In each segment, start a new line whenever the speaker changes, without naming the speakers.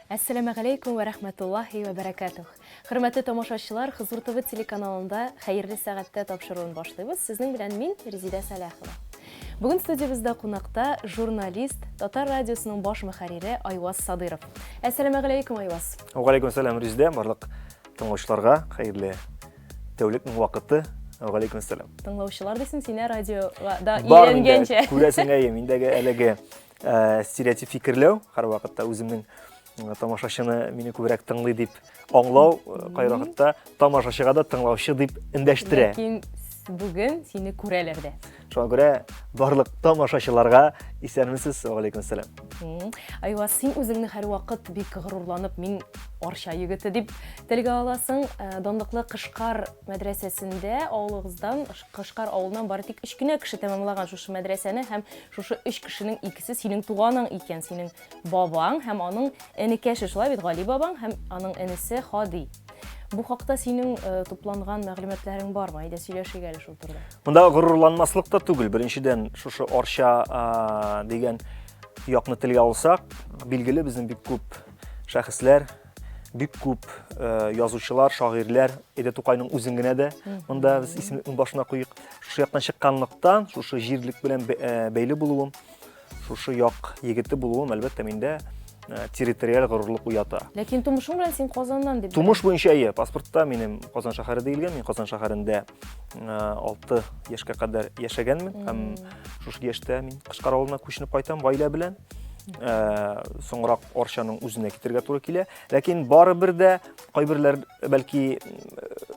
Assalamu alaikum wa rahmatullahi wa barakatuh. Hörmәтле тамашачылар, Хызур ТВ телеканалында хәерле сәгатьтә тапшыруын башлыйбыз. Сезнең белән мин Резидә Салахова. Бүген студиябызда кунакта журналист, Татар радиосының баш мөхәррире Айваз Садыров. Assalamu alaikum, Айваз.
Ва алейкум ассалам, Резидә. Барлык тыңлаучыларга хәерле тәүлекнең вакыты. Ва алейкум ассалам.
Тыңлаучылар дисең, сине радиода өйрәнгәнчә.
Күрәсеңә миндәге әлеге стереотип фикерләү, һәр вакытта үземнең тамашачыны мине күбрәк тыңлый дип аңлау, кайракытта тамашачыга да тыңлаучы дип эндәштерә.
Ләкин бүген сине күрәләр дә.
Шуңа күрә барлык тамашачыларга исәнмесез. Ва алейкум ассалам.
Айваз, син үзеңне һәр вакыт бик горурланып, мин Арча егете дип телгә аласың. Данлыклы Кышкар мәдрәсәсендә авылыгыздан, Кышкар авылыннан бары тик 3 кенә кеше тәмамлаган шушы мәдрәсәне һәм шушы 3 кешенең икесе синең туганың икән, синең бабаң һәм аның энекәше, шулай бит, Гали бабаң һәм аның энесе Хади. Бу хакта синең тупланган мәгълүматларың бармы? Әйдә сөйләшик әле шул турыда.
Монда горурланмаслык та түгел. Беренчедән, шушы Арча дигән якны телгә алсак, билгеле безнең бик күп шәхесләр, бик күп язучылар, шагыйрьләр, Әйдә Тукайның үзен генә дә монда без исемлекнең башына куйык. Шушы яктан чыкканлыктан, шушы җирлек белән бәйле булуым, шушы як егете булуым, әлбәттә, миндә территориаль горурлык уята.
Ләкин тумышың белән син Казаннан дип.
Тумыш буенча паспортта минем Казан шәһәре диелгән. Мин Казан шәһәрендә 6 яшькә кадәр яшәгәнмен һәм шушы яшьтә мин Кышкар авылына күченеп кайтам гаилә белән. Соңрак Арчаның үзенә китәргә туры килә. Ләкин барыбер дә кайберләр бәлки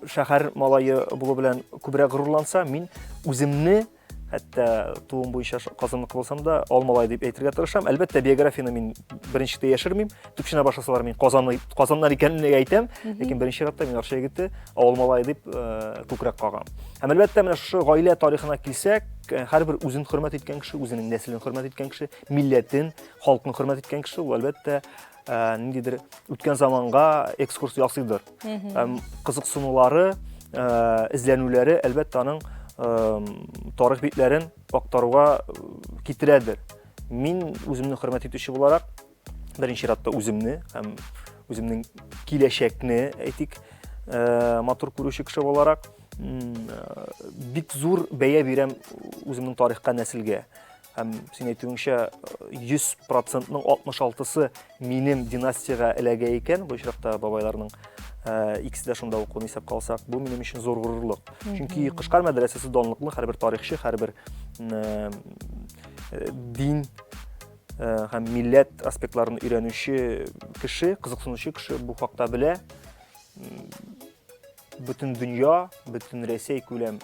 шәһәр малае булу белән күбрәк горурланса, мин үземне хәтта туым буенча Казанлык булсам да Алмалай дип әйтергә тырышам. Әлбәттә, биографияны мин беренчедә яшермим. Төпченә башласалар, мин Казаннан икәнен әйтәм, ләкин беренче чиратта мин Арча егете Алмалай дип күкрәк кагам. Һәм әлбәттә, менә шушы гаилә тарихына килсәк, һәрбер үзен хөрмәт иткән кеше, үзенең нәселен хөрмәт иткән кеше, милләтен, халкын хөрмәт иткән кеше, ул әлбәттә ниндидер үткән заманга экскурс ясыйдыр. Һәм кызыксынулары, эзләнүләре әлбәттә аның тарих битләрен актаруга китерәдер. Мин үземне хөрмәт итүче буларак, беренче чиратта үземне һәм үземнең киләчәкне, әйтик, матур күрүче кеше буларак, бик зур бәя бирәм үземнең тарихка, нәселгә. Һәм син әйтүеңчә 100%-ның 66-сы минем династияга эләгә икән. Бу чиратта бабайларның икесе дә шунда укуын исәпкә алсак, бу минем өчен зур горурлык. Чөнки Кышкар мәдрәсәсе данлыклы, һәрбер тарихчы, һәрбер дин һәм милләт аспектларын өйрәнүче кеше, кызыксынучы кеше бу хакта белә. Бөтен дөнья, бөтен Россия күләм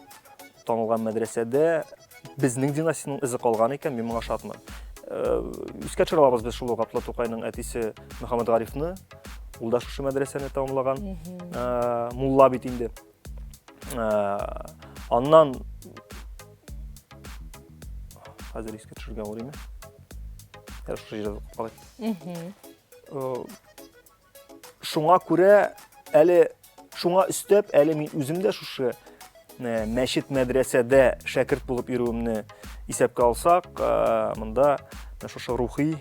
танылган мәдрәсәдә безнең династияның изе калган икән, мин моңа шатмын. Искә төшерәбез без шул Габдулла Тукайның әтисе Мөхәммәд Гарифны, ул да шушы мәдрәсәне тәмамлаган, мулла бит инде. Аннан хәзер искә төшергән урыймы? Шушы җирдә калай. Шуңа күрә әле шуңа өстәп, әле мин үзем дә шушы мәчет мәдрәсәдә шәкерт булып йөрүемне исәпкә алсак, монда шушы рухи,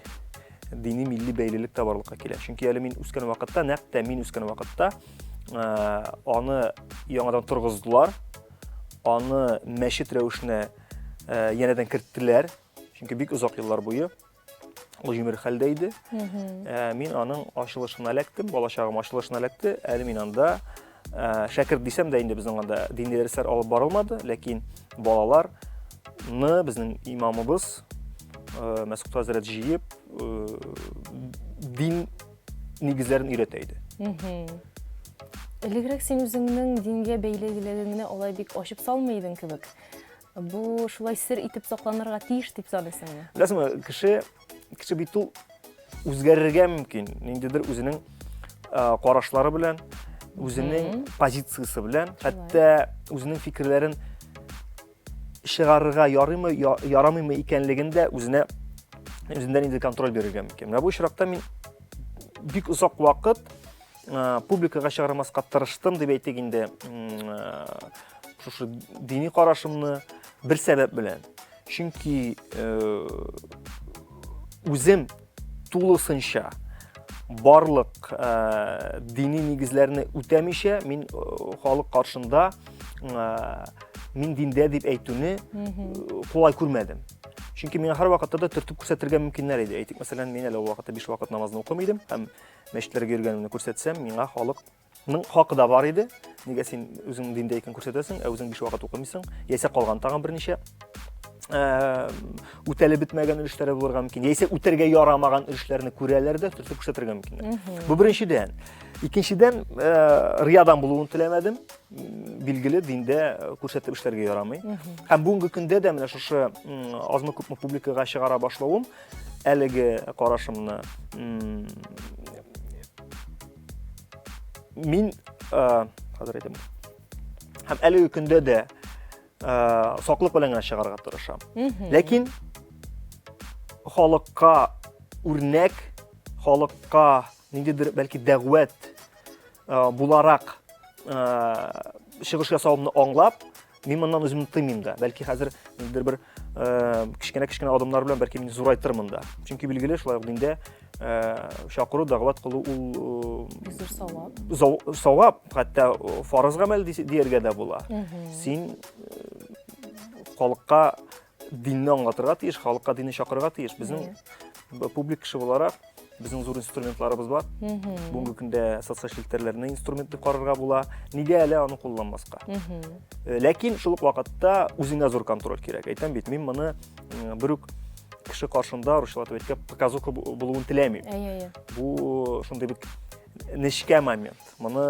дини, милли бәйлелек тә барлыкка килә. Чөнки әле мин үскән вакытта, нәкъ мин үскән вакытта, аны яңадан торгыздылар, аны мәчет рәвешенә янәдән керттеләр. Чөнки бик озак еллар буе ул җимер хәлдә иде. Мин аның ачылышына эләктем, балачагым ачылышына эләкте. Әле мин анда шәкерт дисәм дә инде безнең анда дини дәресләр алып барылмады, ләкин балаларны безнең имамыбыз Мәсгуд хәзрәт җыеп дин нигезләрен өйрәтә иде.
Элегрәк син үзеңнең дингә бәйлелегеңне алай бик ачып салмыйдың кебек. Бу шулай сер итеп сакланырга тиеш дип саныйсыңмы?
Беләсеңме, кеше бит ул үзгәрергә мөмкин. Ниндидер үзенең карашлары белән, үзенең позициясе белән, хәтта үзенең фикерләрен чыгарырга ярыймы, ярамыймы икәнлеген дә үзендән инде контроль бирергә мөмкин. Менә бу чиракта мин бик озак вакыт публикага чыгармаска тырыштым дип әйтик инде. Шушы дини карашымны бер сәбәп белән. Чөнки үзем тулысынча барлык дини нигезләрне үтәмичә, мин халык каршында мин диндә дип әйтүне кулай күрмәдем. Чөнки миңа һәр вакытта да төртеп күрсәтергә мөмкиннәр иде. Әйтик, мәсәлән, мин әле вакытта 5 вакыт намазны укымыйдым һәм мәчетләргә йөргәнемне күрсәтсәм, миңа халыкның хакы да бар иде. Нигә син үзең диндә икән күрсәтәсең, ә үзең 5 вакыт укымыйсың? Яисә калган тагын берничә үтәлеп бетмәгән өлешләре булырга мөмкин. Яисә үтәргә ярамаган өлешләрне күрәләр дә төртеп күрсәтергә мөмкин. Бу беренчедән. Икенчедән, риядан булуын теләмәдем. Билгеле, диндә күрсәтеп эшләргә ярамый. Һәм бүгенге көндә дә менә шушы азмы-күпме публикага чыгара башлавым, әлеге карашымны мин хәзер әйтәм. Һәм әлеге көндә дә саклык белән генә чыгарга тырышам. Ләкин халыкка үрнәк, халыкка ниндидер бәлки дәгъват буларак чыгыш ясавымны аңлап, мин моннан үземне тыймыйм да. Бәлки хәзер ниндидер бер кичкенә адымнар белән бәлки мин зурайтырмын да. Чөнки билгеле, шулай ук диндә чакыру, дәгъват кылу ул савап, хәтта фарыз гамәл дияргә дә була. Син халыкка динне аңлатырга тиеш, халыкка динне чакырырга тиеш. Безнең публик кеше буларак безнең зур инструментларыбыз бар. Бүгенге көндә социаль челтәрләрне инструмент дип карарга була. Нигә әле аны кулланмаска? Ләкин шул ук вакытта үзеңә зур контроль кирәк. Әйтәм бит, мин моны бер үк кеше каршында рушылатып әйткән показуха булуын теләмим. Бу шундый бик нечкә момент. Моны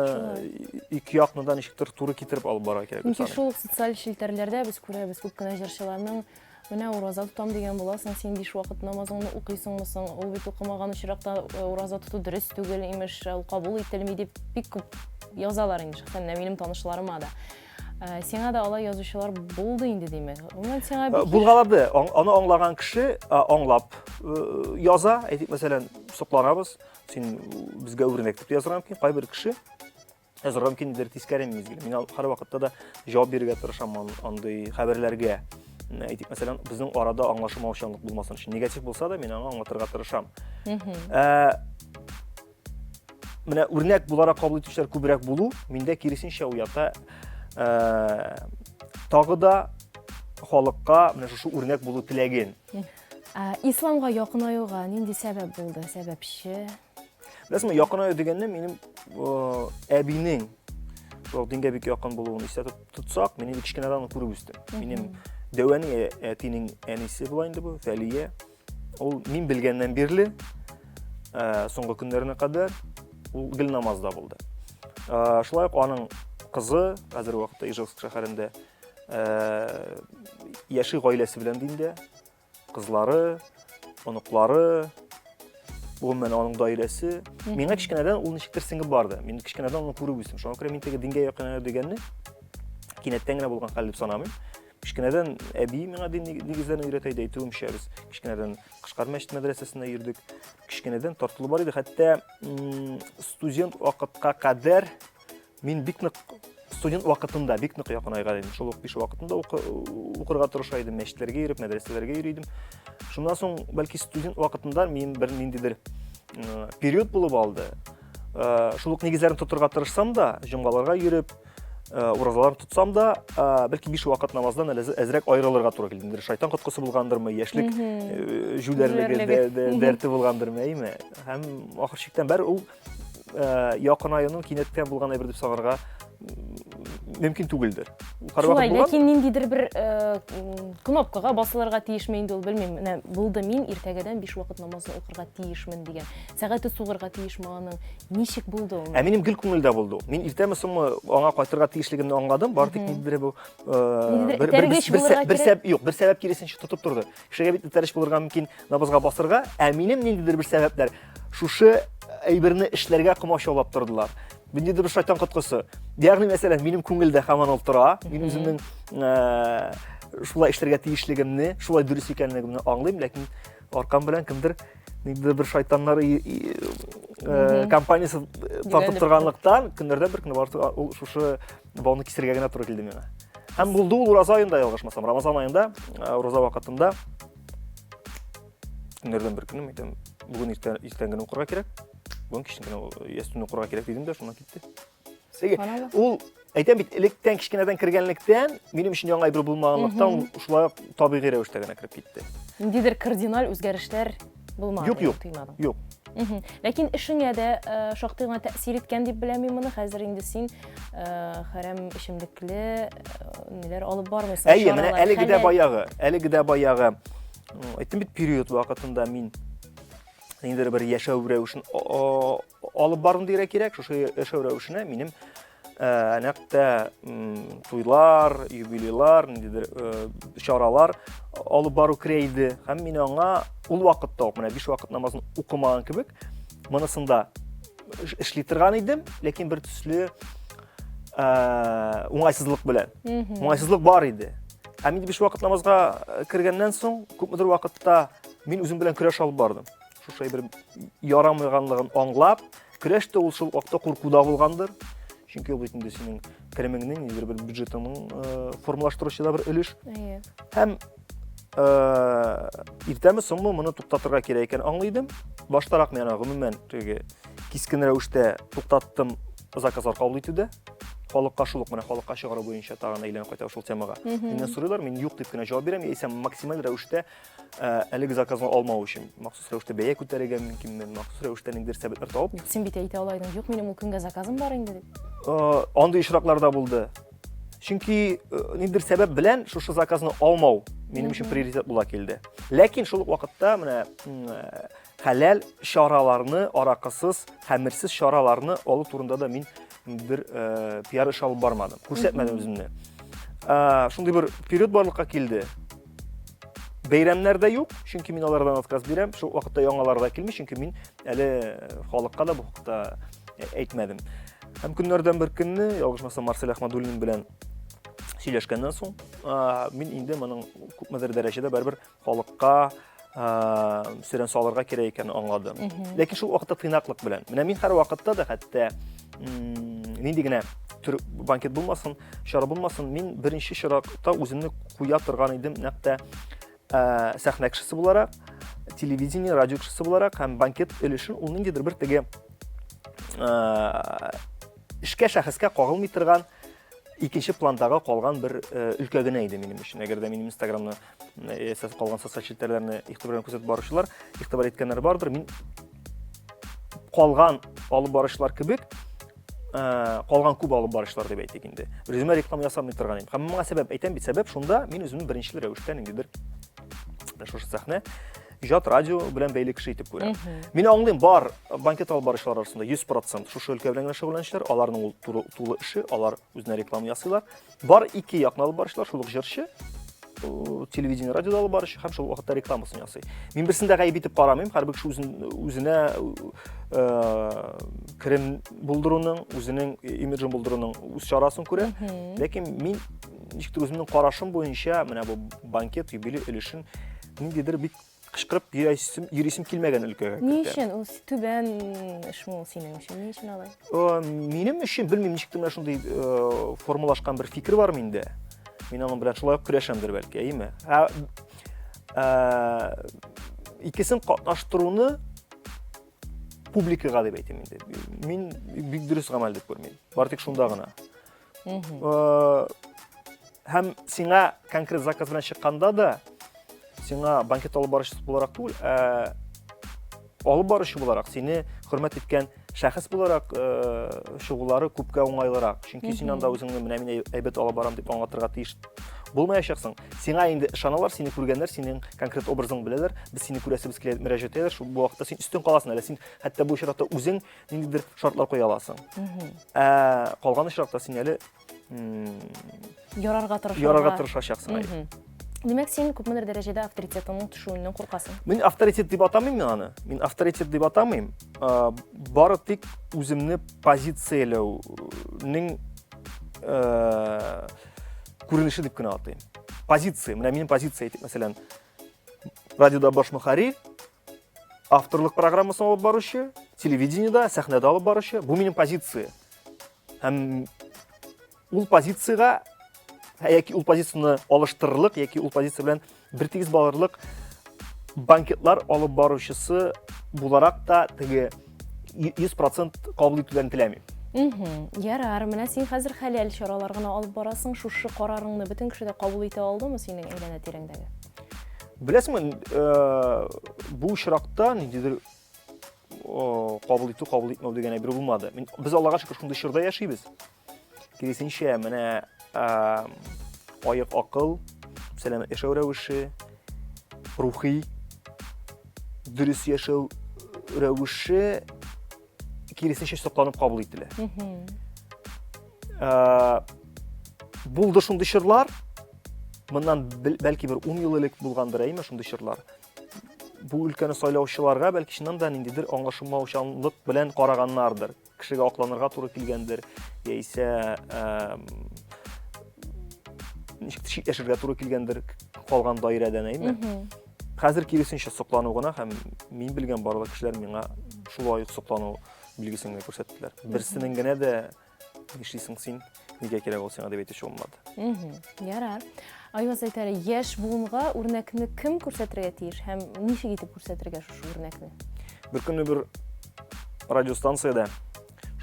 ике якны ничектер туры китереп алып бара кирәк.
Чөнки шул социаль челтәрләрдә без күрәбез, күп кенә җырчыларның менә ураза тутам дигән буласың, син 5 вакыт намазыңны укыйсыңмы соң, ул бит укымаган очракта ураза туту дөрес түгел, имеш, ул кабул ителми дип бик күп язалар инде, шәхсән минем танышларыма да. Сиңа да алай язучылар булды инде димәк. Уман сиңа
булгалады. Аны аңлаган кеше аңлап яза. Әйтик, мәсәлән, сокланабыз. Син безгә үрнәк дип язырга мөмкин. Кайбер кеше язырга мөмкин дидер тискәре мизгел. Мин һәр вакытта да җавап бирергә тырышам андый хәбәрләргә. Әйтик, мәсәлән, безнең арада аңлашылмаучанлык булмасын өчен. Негатив булса да, мин аны аңлатырга тырышам. Менә үрнәк буларак кабул итүчеләр күбрәк булу миндә киресенчә уята. Тагы да халыкка менә шушы үрнәк булу теләген.
Исламга якынаюга нинди сәбәп булды, сәбәпче?
Беләсезме, якынаю дигәнне минем әбинең шул дингә бик якын булуын исәп тотсак, мин кичкенәдән күреп үстем. Минем дәвәни әтинең әнисе була инде бу, Фәлия. Ул мин белгәннән бирле соңгы көннәренә кадәр ул гел намазда булды. Шулай ук аның кызы хәзер вакытта Ижевск шәһәрендә яши гаиләсе белән диндә, кызлары, оныклары, гомумән аның даирәсе. Миңа кичкенәдән ул ничектер сеңгеп барды. Мин кичкенәдән аны күреп үстем. Шуңа күрә мин теге дингә якын дигәнне кинәттән генә булган хәл дип санамыйм. Кичкенәдән әби миңа дин нигезләрен өйрәтә иде, әйтүемчә, без кичкенәдән Кышкар мәчет мәдрәсәсенә йөрдек. Кичкенәдән тартылу бар иде, хәтта студент вакытка кадәр мин бик нык студент вакытында бик нык якынайга идем. Шул ук 5 вакытында укырга тырыша идем, мәчетләргә йөреп, мәдрәсәләргә йөридем. Шуннан соң, бәлки студент вакытында мин бер ниндидер период булып алды. Шул ук нигезләрен тотырга тырышсам да, җомгаларга йөреп, уразаларны тотсам да, бәлки 5 вакыт намаздан әзрәк аерылырга туры килде. Шайтан коткысы булгандырмы, яшьлек җүләрлеге дәрте булгандырмы, әйме? Һәм ахыр чиктән бер ул якынаюның кинәттән булган әйбер дип санарга мөмкин түгелдер.
Шулай, ләкин ниндидер бер кнопкага басылырга тиешме инде ул, белмим. Менә булды, мин иртәгәдән 5 вакыт намазны укырга тиешмен дигән. Сәгате сугырга тиешме аның? Ничек булды ул?
Минем гел күңелдә булды. Мин иртәме соңмы аңа кайтырга тиешлегемне аңладым. Бары тик ниндидер бу бер сәбәп киресенчә тотып турды. Кешегә бит тәреш булырга мөмкин намазга басырга, минем ниндидер бер сәбәпләр шушы әйберне эшләргә комачаулап тордылар. Ниндидер бер шайтан коткысы. Ягъни, мәсәлән, минем күңелдә һаман ул тора. Мин үземнең шулай эшләргә тиешлегемне, шулай дөрес икәнлегемне аңлыйм, ләкин аркам белән кемдер ниндидер бер шайтаннар компаниясе тартып торганлыктан, көннәрдән бер көнне бар ул шушы бауны кисергә генә туры килде миңа. Һәм булды ул ураза аенда, ялгышмасам, Рамазан аенда, ураза вакытында көннәрдән бер көнне әйтәм, бүген иртән генә укырга кирәк. Бүгін кішкене естуны құрға керек дедім де, шуңа кетті. Сеге,
Аналы.
ул әйтәм бит, электән кичкенәдән кергәнлектән, минем өчен яңа бер булмаганлыктан, шулай табигый рәвештә генә кирип китте.
Ниндидер кардинал үзгәрешләр булмады.
Юк,
Тоймадым.
юк.
Ләкин эшеңә дә шактый гына тәэсир иткән дип беләм мин моны. Хәзер инде син хәрәм эчемлекле ниләр алып бармыйсың.
Әйе, менә әлеге дә баягы. Әйттем бит, период вакытында мин ниндидер бер яшәү рәвешен алып барым дирәк кирәк. Шушы яшәү рәвешенә минем нәкътә туйлар, юбилейлар, ниндидер чаралар алып бару крейді. Һәм мин аңа ул вакытта ук, менә 5 вакыт намазын укымаган кебек, монысында эшли торган идем, ләкин бер төсле уңайсызлык белән. Уңайсызлык бар иде. Һәм инде 5 вакыт намазга кергәннән соң, күпмедер вакытта мин үзем белән көрәш алып бардым. Шушы бер ярамаганлыгын аңлап, көрәштә ул шул вакытта куркуда булгандыр. Чөнки ул бит инде синең керемеңнең, бер бюджетыңның формалаштыручы да бер өлеш.
Әйе.
Һәм иртәме соңмы моны туктатырга кирәк икән аңлыйдым. Баштарак мен гомумән кискен рәвештә туктаттым заказлар кабул итүдә. Халыкка шулык менә халыкка чыгару буенча тагын әйләнеп кайта шул темага. Миннән сорыйлар, мин юк дип кенә җавап бирәм, яисә максималь рәвештә әлеге заказны алмау өчен махсус рәвештә бәя күтәрергә мөмкинмен, махсус рәвештә ниндидер сәбәпләр табып.
Син бит әйтә алайдың, юк, минем ул көнгә заказым бар инде дип.
Андый очраклар да булды. Чөнки ниндидер сәбәп белән шушы заказны алмау минем өчен приоритет була килде. Ләкин шул ук вакытта менә хәләл чараларны, аракысыз, хәмерсез чараларны алу турында да мин бер пиар эш алып бармадым. Күрсәтмәдем үземне. Шундый бер период барлыкка килде. Бәйрәмнәр дә юк, чөнки мин алардан отказ бирәм. Шул вакытта яңалар да килми, чөнки мин әле халыкка да бу хакта әйтмәдем. Һәм көннәрдән бер көнне, ялгышмасам, Марсель Әхмәдуллин белән сөйләшкәннән соң, мин инде моның күпмедер дәрәҗәдә бер халыкка сөйрән салырга кирәк икәнен аңладым. Ләкин шул вакытта тыйнаклык белән. Менә мин һәр вакытта да хәтта нинди генә банкет булмасын, чара булмасын, мин беренче чиратта үземне куя торган идем нәкътә сәхнә кешесе буларак, телевидение, радио кешесе буларак һәм банкет өлешен ул ниндидер бер теге эшкә шәхескә кагылмый торган икенче пландагы калган бер өлкә генә иде минем өчен. Әгәр дә минем Instagramны эсэс калган социаль челтәрләрне игътибар белән күрсәтеп баручылар, игътибар иткәннәр бардыр. Мин калган алып баручылар кебек, калган күп алып баручылар дип әйтик инде. Үземә реклама ясамый торган идем. Һәм моңа сәбәп әйтәм бит, сәбәп шунда мин үземне беренче рәвештә ниндидер шушы сәхнә иҗат радио белән бәйле кеше итеп күрәм. Мин аңлыйм, бар банкет алып баручылар арасында 100% шушы өлкә белән шөгыльләнүчеләр, аларның ул тулы эше, алар үзенә реклама ясыйлар. Бар ике якны алып баручылар, шул ук җырчы, телевидение, радиода алып баручы һәм шул вакытта рекламасын ясый. Мин берсен дә гаеп итеп карамыйм, һәрбер кеше үзенә керем булдыруның, үзенең имиджын булдыруның үз чарасын күрә. Ләкин мин ничектер үземнең карашым буенча менә бу банкет юбилей өлешен ниндидер бик кычкырып йөрисем килмәгән өлкәгә.
Ни өчен ул түбән эшме ул синең өчен? Ни өчен алай?
Минем өчен белмим, ничектер менә шундый формалашкан бер фикер бар миндә. Мин аның белән шулай ук көрәшәмдер бәлки, әйеме? Икесен катнаштыруны публикага дип әйтәм инде. Мин бик дөрес гамәл дип күрмим. Бар тик шунда гына. Һәм сиңа конкрет заказ белән чыкканда да, сиңа банкет алып баручы буларак түгел, алып баручы буларак, сине хөрмәт иткән шәхес буларак шөгыльләре күпкә уңайлырак. Чөнки син анда үзеңне менә мин әйбәт алып барам дип аңлатырга тиеш булмаячаксың. Сиңа инде ышаналар, сине күргәннәр, синең конкрет образың беләләр, без сине күрәсебез килә мөрәҗәгать итәләр, шул вакытта син үстен каласың, әле син хәтта бу очракта үзең ниндидер шартлар куя аласың. Калган очракта син әле
Ярарга
тырышачаксың.
Демәк, син күпмедер дәрәҗәдә авторитетыңның төшүеннән куркасың.
Мин авторитет дип атамыйм аны. Мин авторитет дип атамыйм. Бары тик үземне позицияләүнең күренеше дип кенә атыйм. Позиция, менә минем позиция әйтик, мәсәлән, радиода баш мөхәррир, авторлык программасын алып баручы, телевидениедә, сәхнәдә алып баручы, бу минем позиция. Һәм ул позицияга яки ул позицияны алыштырырлык, яки ул позиция белән бер тигез балырлык банкетлар алып баручысы буларак та теге 100% кабул итүләрен теләмим.
Ярар, менә син хәзер хәләл чаралар гына алып барасың, шушы карарыңны бөтен кеше дә кабул итә алдымы синең әйләнә тирәңдәге?
Беләсеңме, бу очракта ниндидер кабул итмәү дигән әйбер булмады. Без Аллага шөкер шундый чорда яшибез. Киресенчә, менә аяк акыл, сәламәт яшәү рәвеше, рухи дөрес яшәү рәвеше киресенчә сакланып кабул ителә. Булды шундый чорлар, моннан бәлки бер 10 ел элек булгандыр әйме шундый чорлар. Бу өлкәне сайлаучыларга бәлки чыннан да ниндидер аңлашылмаучанлык белән караганнардыр. Кешегә акланырга туры килгәндер, яисә ничек яшәргә туры килгәндер калган даирәдән әйме. Хәзер киресенчә соклану гына һәм мин белгән барлык кешеләр миңа шулай ук соклану билгесен күрсәттеләр. Берсенең генә дә нишлисең син, нигә кирәк ул сиңа дип әйтүче булмады.
Ярар. Айваз әйтәре, яшь буынга үрнәкне кем күрсәтергә тиеш һәм ничек итеп күрсәтергә шушы үрнәкне?
Бер көнне бер радиостанциядә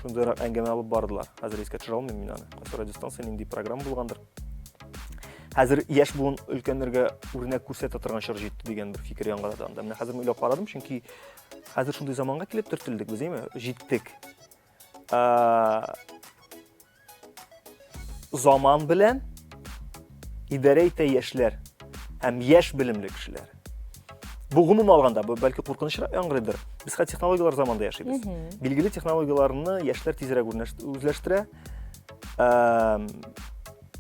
шундый әңгәмә алып бардылар. Хәзер искә төшерә алмыйм мин аны. Кайсы радиостанция нинди программа булгандыр. Хәзер яшь буын өлкәннәргә үрнәк күрсәтә торган чор җитте дигән бер фикер яңгырады анда. Менә хәзер уйлап карадым, чөнки хәзер шундый заманга килеп төртелдек без, әйме? Җиттек. Zaman белән идарә итә яшьләр һәм яшь белемле кешеләр. Бу гомум алганда, бу бәлки куркынычрак яңгырыдыр. Без хәзер технологиялар заманында яшибез. Билгеле технологияларны яшьләр тизрәк үзләштерә.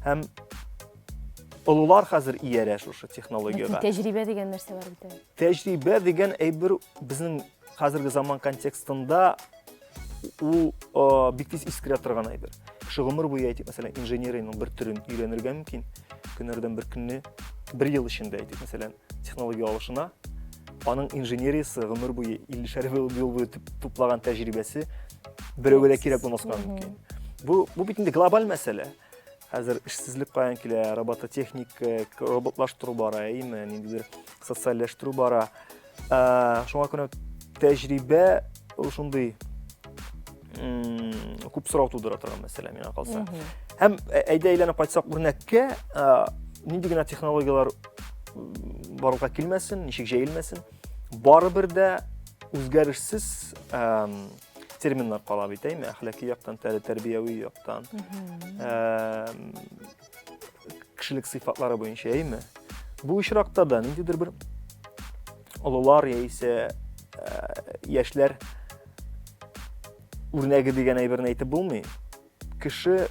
Һәм олылар хәзер иярә шушы технологиягә.
Тәҗрибә дигән нәрсә бар бит.
Тәҗрибә дигән әйбер безнең хәзерге заман контекстында ул бик тиз искерә торган әйбер. Кеше гомер буе әйтик, мәсәлән, инженерияның бер төрен өйрәнергә мөмкин. Көннәрдән бер көнне, бер ел эчендә әйтик, мәсәлән, технология алышына, аның инженериясы гомер буе 50 ел буе туплаган тәҗрибәсе берәүгә дә кирәк булмаска мөмкин. Бу бит инде глобаль мәсьәлә. Хәзер эшсезлек каян килә, робототехника, роботлаштыру бара, әйме, ниндидер социальләштерү бара. Шуңа күрә тәҗрибә ул шундый күп сорау тудыра торган мәсьәлә миңа калса. Һәм әйдә әйләнеп кайтсак үрнәккә, нинди генә технологиялар барлыкка килмәсен, ничек җәелмәсен, барыбер дә үзгәрешсез терминнар кала бит, әйме, әхлакый яктан, тәрбияви яктан, кешелек сыйфатлары буенча, әйме. Бу очракта да ниндидер бер олылар яисә яшьләр үрнәге дигән әйберне әйтеп булмый. Кеше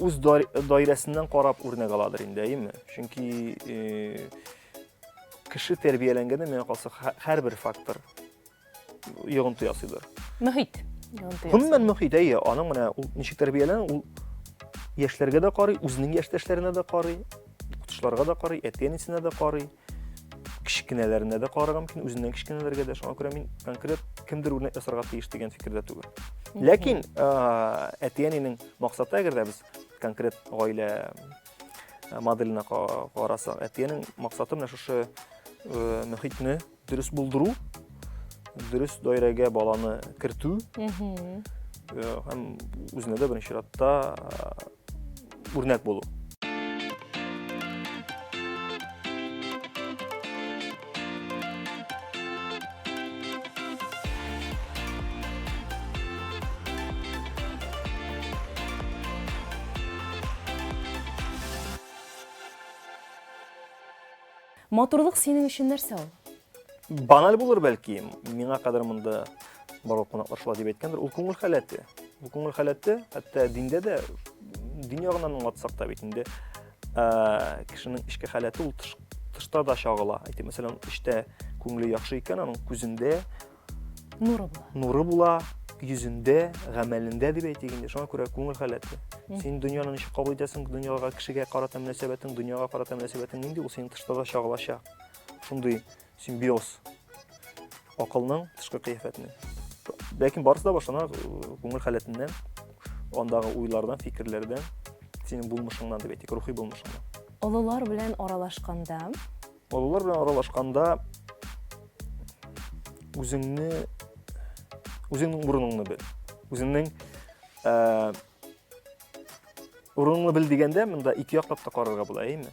үз даирәсеннән карап үрнәк аладыр инде, әйме. Чөнки кеше тәрбияләнгәндә миңа калса һәрбер фактор йогынты ясыйдыр.
Мөхит.
Гомумән мөхит, әйе, аның менә ул ничек тәрбияләнә, ул яшьләргә дә карый, үзенең яшьтәшләренә дә карый, укытучыларга да карый, әти-әнисенә дә карый, кичкенәләренә дә карарга мөмкин, үзеннән кичкенәләргә дә. Шуңа күрә мин конкрет кемдер үрнәк ясарга тиеш дигән фикердә түгел. Ләкин әти-әнинең максаты, әгәр дә без конкрет гаилә моделенә карасак, әти-әнинең максаты менә шушы мөхитне дөрес булдыру, дөрес даирәгә баланы кертү, һәм үзенә дә беренче чиратта үрнәк булу.
Матурлык синең өчен нәрсә ул?
Баналь булыр бәлки. Миңа кадәр монда барлык кунаклар шулай дип әйткәндер. Ул күңел халәте. Бу күңел халәте хәтта диндә дә, дин ягыннан аңлатсак та бит инде, кешенең ичке халәте ул тышта да чагыла. Әйтик, мәсәлән, эчтә күңеле яхшы икән, аның күзендә нуры була, йөзендә, гамәлендә дип әйтик инде. Шуңа күрә күңел халәте. Син дөньяны ничек кабул итәсең, дөньяга, кешегә карата мөнәсәбәтең, дөньяга карата мөнәсәбәтең нинди, ул синең тышта да чагылачак. Шундый симбиоз. Акылның тышкы кыяфәтенең. Ләкин барысы да башлана күңел халәтеннән, андагы уйлардан, фикерләрдән, синең булмышыңнан дип әйтик, рухи булмышыңнан.
Олылар белән аралашканда
Олылар белән аралашканда үзеңне Үзеңнең урыныңны бел. Үзеңнең урыныңны бел дигәндә, монда ике яклап та карарга була, әйме?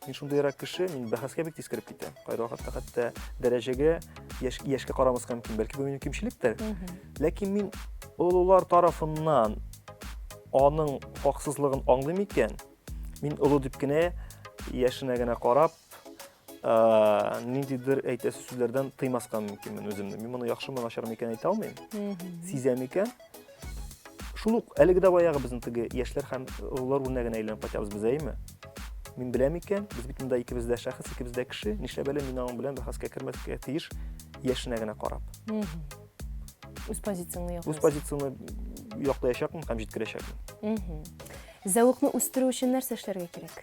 Мин шундыйрак кеше, мин бәхәскә бик тиз кереп китәм. Кайда вакытта хәтта дәрәҗәгә яшькә карамаска мөмкин, бәлки бу минем кимчелектер. Ләкин мин олылар тарафыннан аның хаксызлыгын аңлыйм икән, мин олы дип кенә яшенә генә карап, ниндидер әйтәсе сүзләрдән тыймаска мөмкин мен үземне. Мин моны яхшымы, начармы икән әйтә алмыйм. Сизәм икән. Шул ук әлеге дә баягы безнең теге яшьләр һәм олылар үрнәгенә әйләнеп кайтабыз без, әйме? Мин беләм икән, без бит монда икебез дә шәхес, икебез дә кеше, нишләп әле мин аның белән бәхәскә кермәскә тиеш яшенә генә карап.
Үз позицияңны яклыйсың.
Үз позицияны яклаячакмын һәм җиткерәчәкмен.
Зәвыкны үстерү өчен нәрсә эшләргә кирәк?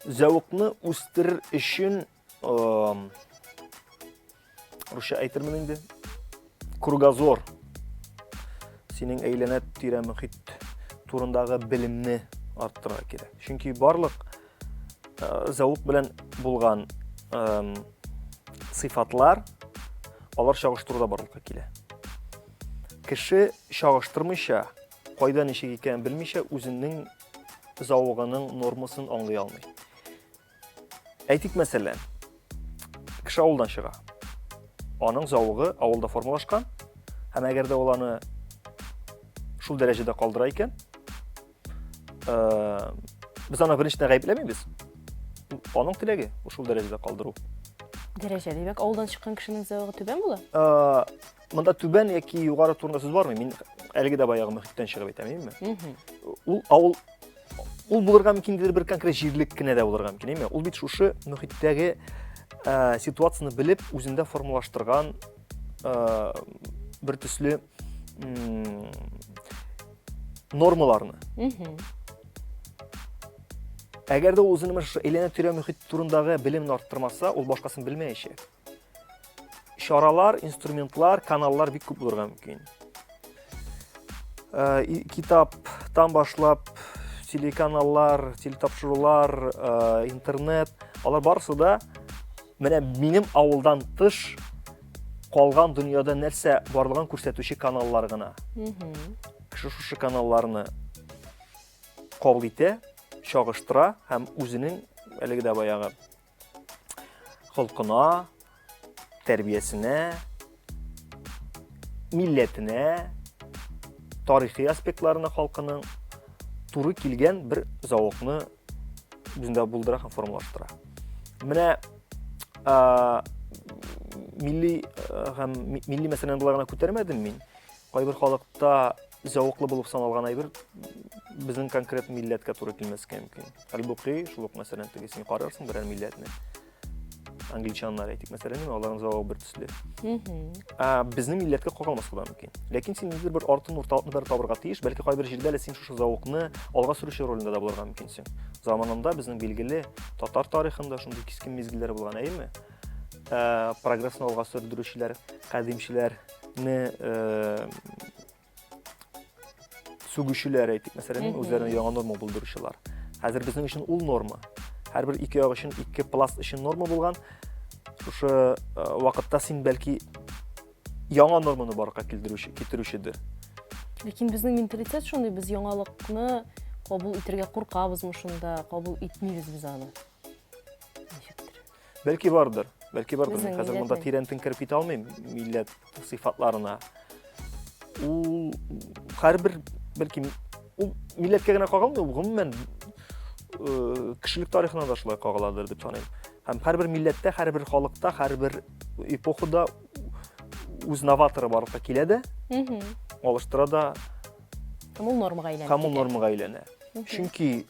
Зәвыкны үстерер өчен русча әйтермен инде. Кругозор. Синең әйләнә тирә мөхит турындагы белемне арттырырга кирәк. Чөнки барлык зәвык белән булган сыйфатлар алар чагыштыруда барлыкка килә. Кеше чагыштырмыйча, кайда ничек икәнен белмичә, үзенең зәвыгының нормасын аңлый алмый. Әйтик мәсәлән, кеше авылдан чыга. Аның зәвыгы авылда формалашкан, һәм әгәр дә ул аны шул дәрәҗәдә калдыра икән, без аны беренчедән гаепләмибез. Аның теләге шул дәрәҗәдә калдыру.
Дәрәҗә дибәк, авылдан чыккан кешенең зәвыгы түбән була?
Монда түбән яки югары турында сүз бармы? Мин әлеге дә баягы мөхиттән чыгып әйтәмме? Ул булырга мөмкиндер бер конкрет җирлек кенә дә булырга мөмкин, әйме? Ул бит шушы мөхиттәге ситуацияны белеп, үзендә формалаштырган бер төсле нормаларны. Әгәр дә ул үзенең әйләнә тирә мөхит турындагы белемне арттырмаса, ул башкасын белмәячәк. Чаралар, инструментлар, каналлар бик күп булырга мөмкин. Китаптан башлап, телеканаллар, телетапшырулар, интернет, алар барысы да менә минем авылдан тыш калган дөньяда нәрсә барлыгын күрсәтүче каналлар гына. Кеше шушы каналларны кабул итә, чагыштыра һәм үзенең әлеге дә баягы холкына, тәрбиясенә, милләтенә, тарихи аспектларына халкының туры килгән бер зәвыкны үзендә булдыра һәм формалаштыра. Менә милли мәсьәләне буларына күтәрмәдем мин. Кайбер халыкта зәвыклы булып саналган әйбер безнең конкрет милләткә туры килмәскә мөмкин. Әлбуки, шул ук мәсәлән тегесен карарсың берәр милләтне. Англичаннар әйтик мәсәлән, аларның зәвыгы бер төсле. Безнең милләткә калмаска да мөмкин. Ләкин син нидер бер артын урталыкны бер табырга тиеш, бәлки кайбер җирдә лә син шушы зәвыкны алга сөрүче ролендә дә булырга мөмкинсең. Заманында безнең билгеле татар тарихында шундый кискен мизгилләр булган, әйме? Прогрессны алга сөрдерүчеләр, кадимчеләрне сүгүчеләр әйтик, мәсәлән, үзләренә яңа норма булдыручылар. Хәзер безнең өчен ул норма. Һәрбер ике ягы өчен, ике пласт өчен норма булган. Шушы вакытта син бәлки яңа норманы барга китерүчедер.
Ләкин безнең менталитет шундый, без яңалыкны кабул итәргә куркабызмы шунда, кабул итмибез без аны. Ничектер?
Бәлки бардыр. Мин хәзер монда тирәнтен кереп китә алмыйм милләт сыйфатларына. Ул һәрбер бәлки ул милләткә генә кагылмый, ул гомумән кешелек тарихына да шулай кагыладыр дип саныйм. Һәм һәрбер милләттә, һәрбер халыкта, һәрбер эпохада үз новаторы барлыкка килә дә, алыштыра да,
һәм ул нормага
әйләнә. Чөнки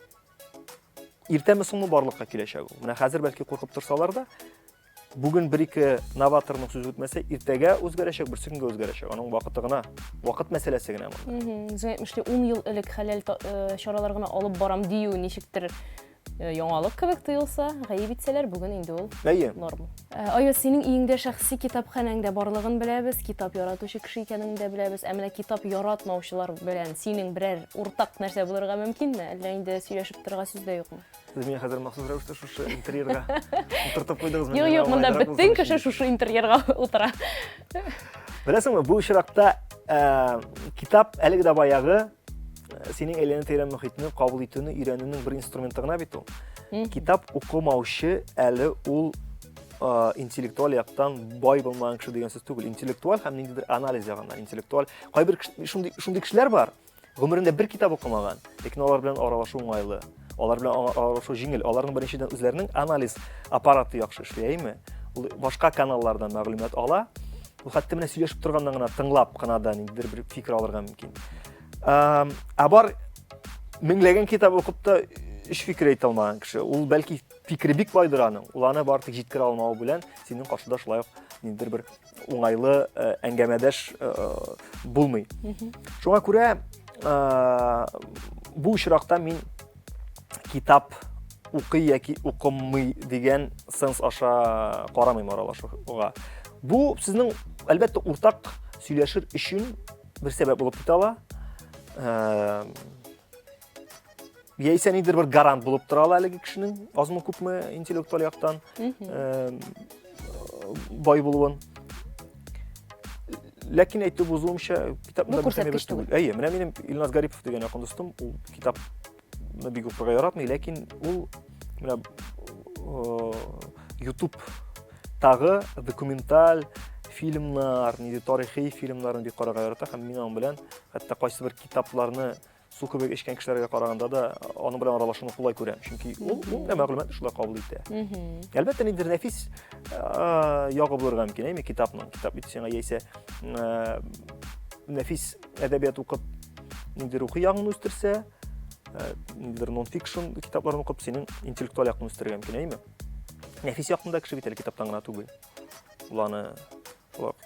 иртәме соңмы барлыкка киләчәк ул. Менә хәзер бәлки куркып торсалар да, бүген бер-ике новаторның сүзе үтмәсә, иртәгә үзгәрәчәк, берсегөнгә үзгәрәчәк. Аның вакыты гына, вакыт мәсьәләсе генә монда.
Зәйтмешли 10 ел элек хәләл чаралар гына алып барам дию ничектер яңалык кебек тоелса, гаеп итсәләр, бүген инде ул норма. Ая, синең өеңдә шәхси китапханәңдә барлыгын беләбез, китап яратучы кеше икәнен дә беләбез. Менә китап яратмаучылар белән синең берәр уртак нәрсә булырга мөмкинме? Әллә инде сөйләшеп торырга сүз дә юкмы?
Сез мине хәзер махсус рәвештә шушы интерьерга утыртып куйдыгызмы?
Юк, монда бөтен кеше шушы интерьерга утыра.
Беләсеңме, бу очракта китап әлеге дә баягы синең әйләнә-тирә мөхитне кабул итүне өйрәнүнең бер инструменты гына бит ул. Китап укымаучы әле ул интеллектуаль яктан бай булмаган кеше дигән сүз түгел. Интеллектуаль һәм ниндидер анализ ягыннан. Интеллектуаль кайбер шундый кешеләр бар, гомерендә бер китап укымаган, ләкин алар белән аралашу уңайлы. Алар белән аралашу җиңел. Аларның беренчедән үзләренең анализ аппараты яхшы эшләйме? Ул башка каналлардан мәгълүмат ала. Ул хәтта менә сөйләшеп торгандан гына тыңлап кына да ниндидер бер фикер алырга мөмкин. Бар меңләгән китап укып та эш фикер әйтә алмаган кеше. Ул бәлки фикере бик байдыр аның. Ул аны бар тик җиткерә алмау белән синең каршыда шулай ук ниндидер бер уңайлы әңгәмәдәш булмый. Шуңа күрә бу очракта мин китап укый яки укымый дигән сенс аша карамыйм аралашуга. Бу сезнең әлбәттә уртак сөйләшер өчен бер сәбәп булып китә ала. Яисә нидер бер гарант булып тора ала әлеге кешенең азмы күпме интеллектуаль яктан бай булуын. Ләкин әйтеп узуымча, китапны
күрсәткеч түгел.
Әйе, менә минем Илназ Гарипов дигән якын дустым, ул китапны бик укырга яратмый, ләкин ул менә YouTube тагы документаль фильмнар, ниндидер тарихи фильмнарны бик карарга ярата һәм мин аның белән хәтта кайсы бер китапларны су кебек эчкән кешеләргә караганда да аның белән аралашуны кулай күрәм. Чөнки ул мәгълүматны шулай кабул итә. Әлбәттә ниндидер нәфис ягы булырга мөмкин, әйме китапның. Китап бит сиңа яисә нәфис әдәбият укып ниндидер укый ягын үстерсә, ниндидер нон-фикшн китапларын укып синең интеллектуаль якны үстерергә мөмкин, әйме? Нәфис якында кеше бит әле китаптан гына түгел. Ул аны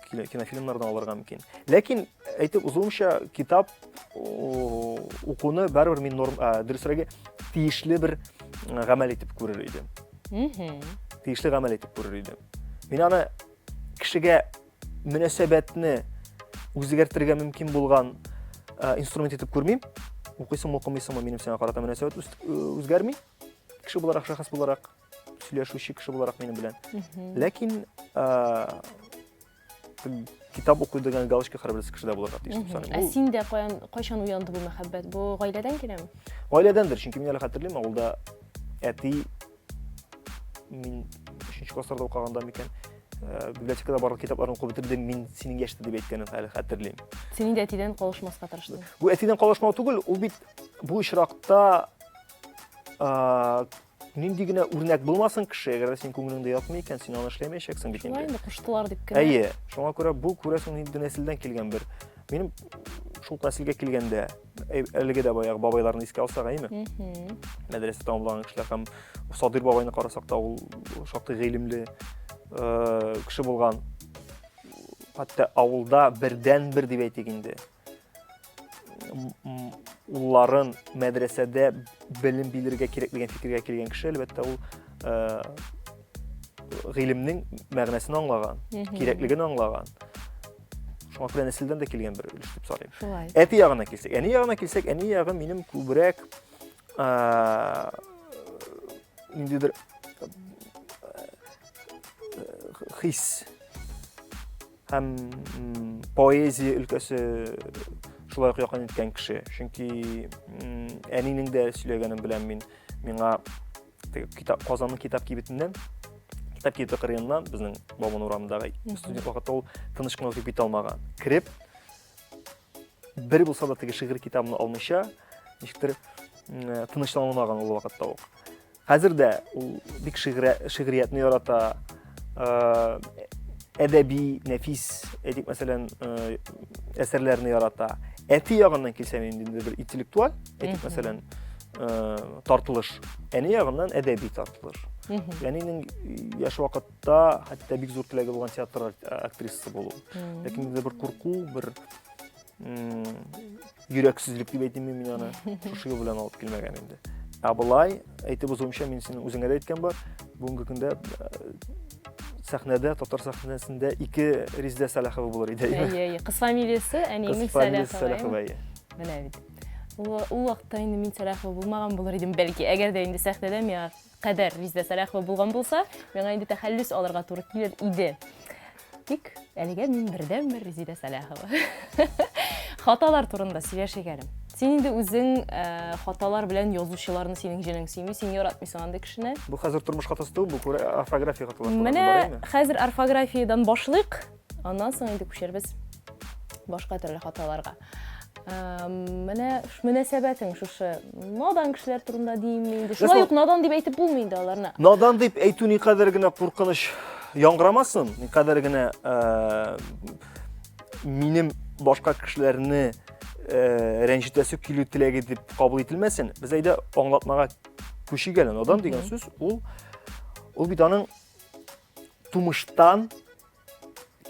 кинофильмнардан алырга мөмкин. Ләкин әйтеп узуымча, китап укуны барыбер мин дөресрәге тиешле бер гамәл итеп күрер идем. Тиешле гамәл итеп күрер идем. Мин аны кешегә мөнәсәбәтне үзгәртергә мөмкин булган инструмент итеп күрмим. Укыйсың, укымыйсың, минем сиңа карата мөнәсәбәт үзгәрми. Кеше буларак, шәхес буларак, сөйләшүче кеше буларак минем белән. Ләкин китап укый дигән галочка һәрберсе кешедә булырга тиеш дип саныйм.
Син дә кайчан уянды бу мәхәббәт? Бу гаиләдән киләме?
Гаиләдәндер, чөнки мин әле хәтерлим, авылда әти мин 3нче классларда укыганда микән, библиотекада барлык китапларны укып бетердем, мин синең яшьтә дип әйткәнен әле хәтерлим.
Синең дә әтидән калышмаска тырыштың.
Бу әтидән калышмау түгел, ул бит бу очракта нинди генә үрнәк булмасын кеше, әгәр син күңелеңдә ятмый икән, син аны эшләмәячәксең бит инде.
Шулай инде куштылар дип кенә.
Әйе, шуңа күрә бу күрәсең нинди нәселдән килгән бер. Минем шул нәселгә килгәндә, әлеге дә баягы бабайларны искә алсак, әйме? Мәдрәсә тәмамлаган кешеләр һәм Садир бабайны карасак та, ул шактый гыйлемле кеше булган. Хәтта авылда бердән-бер дип әйтик инде. Улларын мәдрәсәдә белем билергә кирәклеген фикергә килгән кеше, әлбәттә ул гыйлемнең мәгънәсен аңлаган, кирәклеген аңлаган. Шуңа күрә нәселдән дә килгән бер өлеш дип саныйм.
Шулай.
Әти ягына килсәк, әни ягына килсәк, әни ягы минем күбрәк ниндидер хис һәм поэзия өлкәсе шулай ук якын иткән кеше. Чөнки әнинең дә сөйләгәнен беләм мин. Миңа Казанның китап кибетеннән, китап кибете кырыеннан, безнең Бабын урамындагы студент вакытта ул тыныч кына укып китә алмаган. Кирип, бер булса да теге шигырь китабын алмыйча, ничектер тынычланмаган ул вакытта ук. Хәзер дә ул бик шигъриятны ярата, әдәби, нәфис, әйтик мәсәлән, әсәрләрне ярата. Әти ягыннан килсәм инде бер интеллектуаль, әйтик мәсәлән, тартылыш. Әни ягыннан әдәби тартылыш. Әнинең яшь вакытта хәтта бик зур теләге булган театр актрисасы булу. Ләкин инде бер курку, бер йөрәксезлек дип әйтим мин аны, шушы белән алып килмәгән инде. Абылай, әйтеп узумча, мин синең үзеңә дә әйткән бар, бүгенге көндә сәхнәдә, татар сәхнәсендә 2 Резидә Сәләхова булыр иде.
Әйе, кыз фамилиясе әнинең Сәләхова. Менә бит. Ул вакытта инде мин Сәләхова булмаган булыр идем, бәлки. Әгәр дә инде сәхнәдә миңа кадәр Резидә Сәләхова булган булса, миңа инде тәхәллүс алырга туры килер иде. Тик әлегә мин бердән-бер Резеда Салахова. Хаталар турында сөйләшик әле. Син инде үзең хаталар белән язучыларны синең җаның сөйми, син яратмыйсың андый кешене.
Бу хәзер тормыш хатасы түгел, бу орфография хаталары.
Менә хәзер орфографиядан башлыйк, аннан соң инде күчербез башка төрле хаталарга. Менә мөнәсәбәтең шушы надан кешеләр турында димме инде. Шулай ук надан дип әйтеп булмый инде аларны.
Надан дип әйтү никадәр генә куркыныч яңгырамасын, никадәр генә минем башка кешеләрне рәнҗетәсе килү теләге дип кабул ителмәсен. Без әйдә аңлатмага күчик әле. Надан дигән сүз ул бит аның тумыштан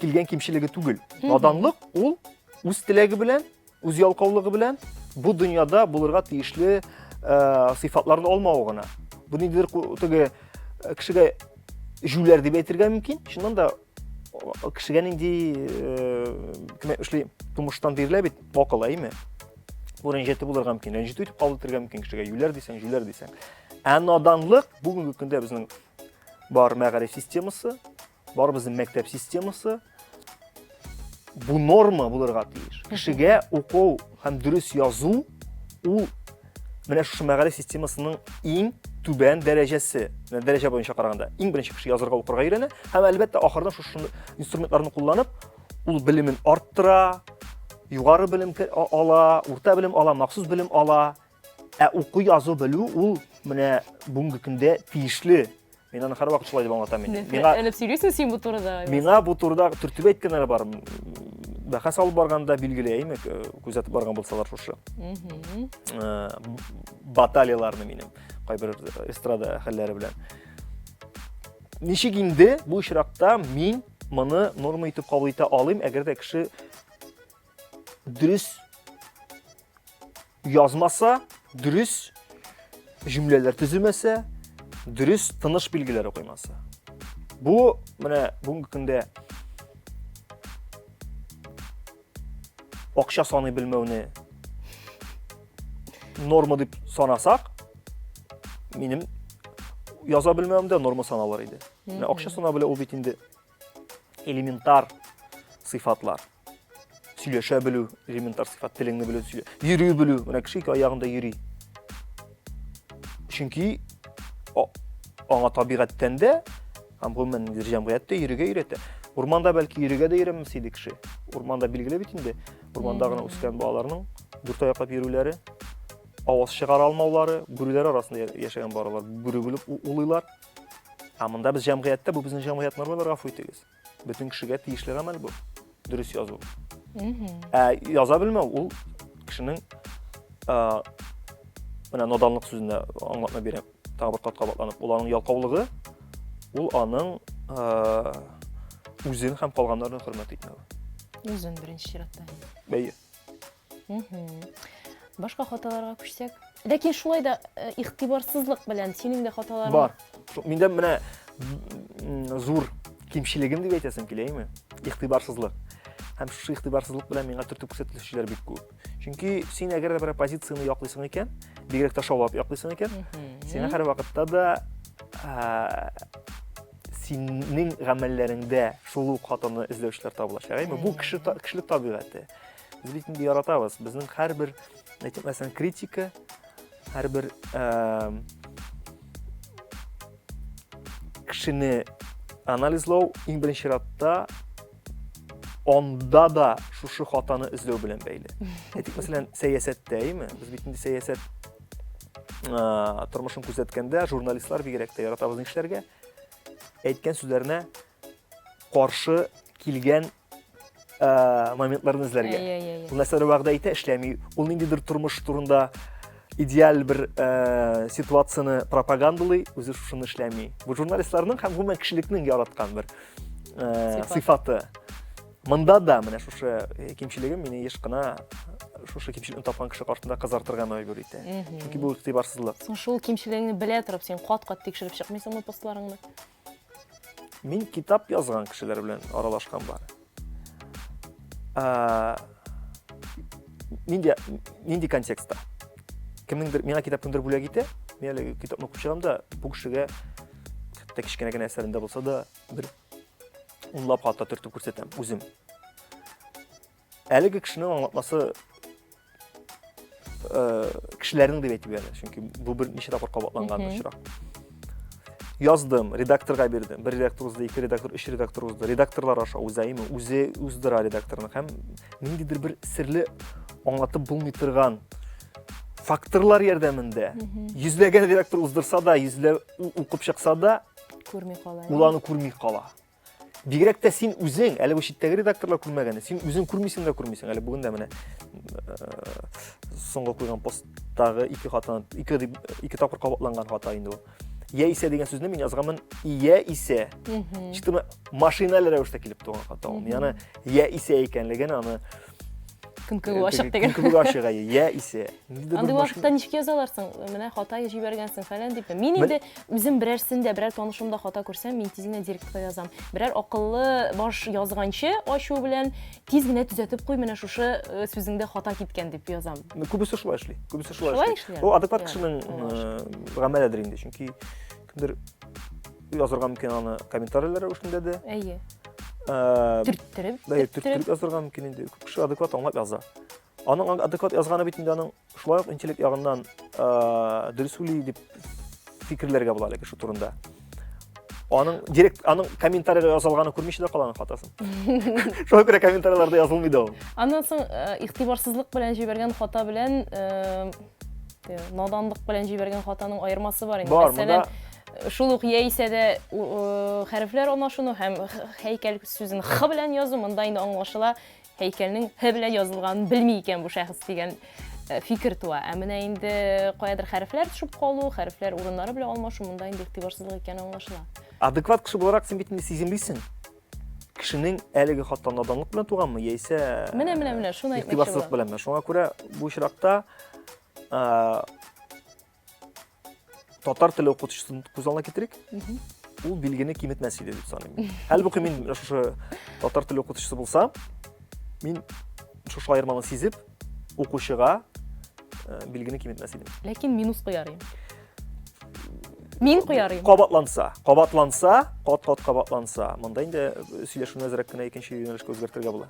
килгән кимчелеге түгел. Наданлык ул үз теләге белән, үз ялкаулыгы белән бу дөньяда булырга тиешле сыйфатларны алмау гына. Бу ниндидер теге кешегә җүләр дип әйтергә мөмкин. Шуннан да кешегә нинди эшли тумыштан бирелә бит акыл, әйме? Бу рәнҗете булырга мөмкин. Рәнҗетү итеп кабул итәргә мөмкин кешегә. Җүләр дисәң. Ә наданлык бүгенге көндә безнең бар мәгариф системасы, бар безнең мәктәп системасы бу норма булырга тиеш. Кешегә уку һәм дөрес язу ул менә шушы мәгариф системасының иң түбән дәрәҗәсе. Дәрәҗә буенча караганда иң беренче кеше язарга укырга өйрәнә һәм әлбәттә ахырда шушы инструментларны кулланып, ул белемен арттыра, югары белем ала, урта белем ала, махсус белем ала. Ә уку язу белү ул менә бүгенге көндә тиешле. Мин аны һәр вакыт шулай дип аңлатам инде.
Әлеп сөйлисең син бу турыда.
Миңа бу турыда төртүп әйткәннәр бар. Бәхәс алып барганда билгеле, әйме, күзәтеп барган булсалар шушы. Баталияларны минем кайбер эстрада хәлләре белән. Ничек инде бу очракта мин моны норма итеп кабул итә алыйм, әгәр дә кеше дөрес язмаса, дөрес җөмләләр төземәсә, дөрес тыныш билгеләр укымаса. Бу менә бүгенге көндә акча саный белмәүне норма дип санасак, минем яза белмәвем дә норма саналыр иде. Менә акча сана белә ул бит инде элементар сыйфатлар. Сөйләшә белү, элементар сыйфат, телеңне белү, йөри белү, менә кеше ике аягында йөри. Чөнки аңа табигатьтән дә һәм гомумән җәмгыятьтә йөрергә өйрәтә. Урманда бәлки йөрергә дә өйрәнмәс иде кеше. Урманда билгеле бит инде. Урманда гына үскән балаларның дүрт аяклап йөрүләре, аваз чыгара алмаулары, бүреләр арасында яшәгән балалар бүре булып улыйлар. Ә монда без җәмгыятьтә, бу безнең җәмгыять нормаларга гафу итегез. Бөтен кешегә тиешле гамәл бу. Дөрес язу. Яза белмәү ул кешенең менә наданлык сүзендә аңлатма бирәм. Тагы бер катка батланып, ул аның ялкаулыгы, ул аның үзен һәм калганнарны хөрмәт итмәү.
Үзен беренче чиратта.
Бәйе.
Башка хаталарга күчсәк, ләкин шулай да игътибарсызлык белән синең дә хаталарың
бар. Миндә менә зур кимчилегем дип әйтәсем килә, әйме? Игътибарсызлык. Һәм шушы игътибарсызлык белән миңа төртеп күрсәтелүчеләр бик күп. Чөнки син әгәр дә бер позицияны яклыйсың икән, бигрәк тә шаулап яклыйсың икән, сиңа һәр вакытта да синең гамәлләреңдә шул ук хатаны эзләүчеләр табылачак. Әйме? Бу кешелек табигате. Без бит инде яратабыз. Безнең һәрбер, әйтмәсәң, критика, һәрбер кешене анализлау иң беренче чиратта анда да шушы хатаны эзләү белән бәйле. Әйтик, мәсәлән, сәясәттә, әйме? Без бит инде сәясәт тормышын күзәткәндә журналистлар бигрәк тә яратабыз нишләргә? Әйткән сүзләренә каршы килгән моментларны эзләргә. Ул нәрсәләр вакыйда әйтә, эшләми. Ул ниндидер тормыш турында идеаль бер ситуацияны пропагандалый, үзе шуны эшләми. Бу журналистларның һәм гомумән кешелекнең яраткан бер сыйфаты. Монда да менә шушы кимчилегем мине еш кына шушы кимчилекне тапкан кеше картында кызартырга мәҗбүр итә. Чөнки бу игътибарсызлык.
Соң шул кимчилегеңне белә торып, син кат-кат тикшереп чыкмыйсыңмы постларыңны?
Мин китап язган кешеләр белән аралашкан бар. Нинди контекстта? Кемнеңдер миңа китап кемдер бүләк итә, мин әле китапны укып чыгам да, бу кешегә хәтта кичкенә генә әсәрендә булса да бер унлап хата төртүп күрсәтәм үзем. Әлеге кешенең аңлатмасы кешеләрнең дип әйтеп бирәләр. Чөнки бу бер ничә тапкыр кабатланган очрак. Яздым, редакторга бердем. Бер редактор узды, 2 редактор, 3 редактор узды. Редакторлар аша үзәйме, үзе уздыра редакторны һәм ниндидер бер серле аңлатып булмый торган факторлар ярдәмендә йөзләгән редактор уздырса да, йөзләп укып чыкса да,
Күрми кала.
ул аны күрми кала. Бигрәк тә син үзең, әле бу читтәге редакторлар күрмәгән, син үзең күрмисең дә күрмисең. Әле бүген дә менә соңга куйган посттагы 2 тапкыр кабатланган хата инде ул. Яисә дигән сүзне мин язганмын, яисә. Читәме машиналы рәвештә килеп туган хата ул. Ягъни яисә икәнлеген аны
Көнкү ашык дигән.
Көнкү ашык яисә.
Андый вакытта ничек язаларсың? Менә хата җибәргәнсең фәлән дип. Мин инде үзем берәрсендә, берәр танышымда хата күрсәм, мин тиз генә директорга язам. Берәр акыллы баш язганчы ачу белән тиз генә төзәтеп куй, менә шушы сүзеңдә хата киткән дип язам.
Күбесе шулай эшли. Күбесе
Шулай
шулай
эшли.
эшли. Ул адекват кешенең гамәледер инде. Чөнки кемдер язырга мөмкин аны комментарийлар рәвешендә дә.
Әйе.
Төрттереп язырга мөмкин инде. Күп кеше адекват аңлап яза. Аның адекват язганы бит инде аның шулай ук интеллект ягыннан дөрес уйлый дип фикерләргә була әле шу турында. Аның комментарийга язылганы күрмичә дә калган хатасын. Шуңа күрә комментарийларда язылмый да ул.
Аннан соң игътибарсызлык белән җибәргән хата белән наданлык белән җибәргән хатаның аермасы бар инде. Мәсәлән, шул ук яисә дә хәрефләр анашуны һәм һәйкәл сүзен х белән язу, монда инде аңлашыла, һәйкәлнең х белән язылганын белми икән бу шәхес дигән фикер туа. Ә менә инде каядыр хәрефләр төшеп калу, хәрефләр урыннары белән алмашу, монда инде игътибарсызлык икән аңлашыла.
Адекват кеше буларак син бит инде сиземлисең. Кешенең әлеге хатта наданлык белән туганмы, яисә
Менә шуны әйтмәкче
игътибарсызлык беләнме? Шуңа күрә бу очракта татар теле укытучысын күз алдына китерик. Ул билгене киметмәс иде дип саныйм. Хәлбуки мин шушы татар теле укытучысы булсам, мин шушы аерманы сизеп, укучыга билгене киметмәс идем.
Ләкин минус куярым. Мин куярым.
Кабатланса, кабатланса, монда инде сөйләшүне әзрәк кенә икенче юнәлешкә үзгәртергә була.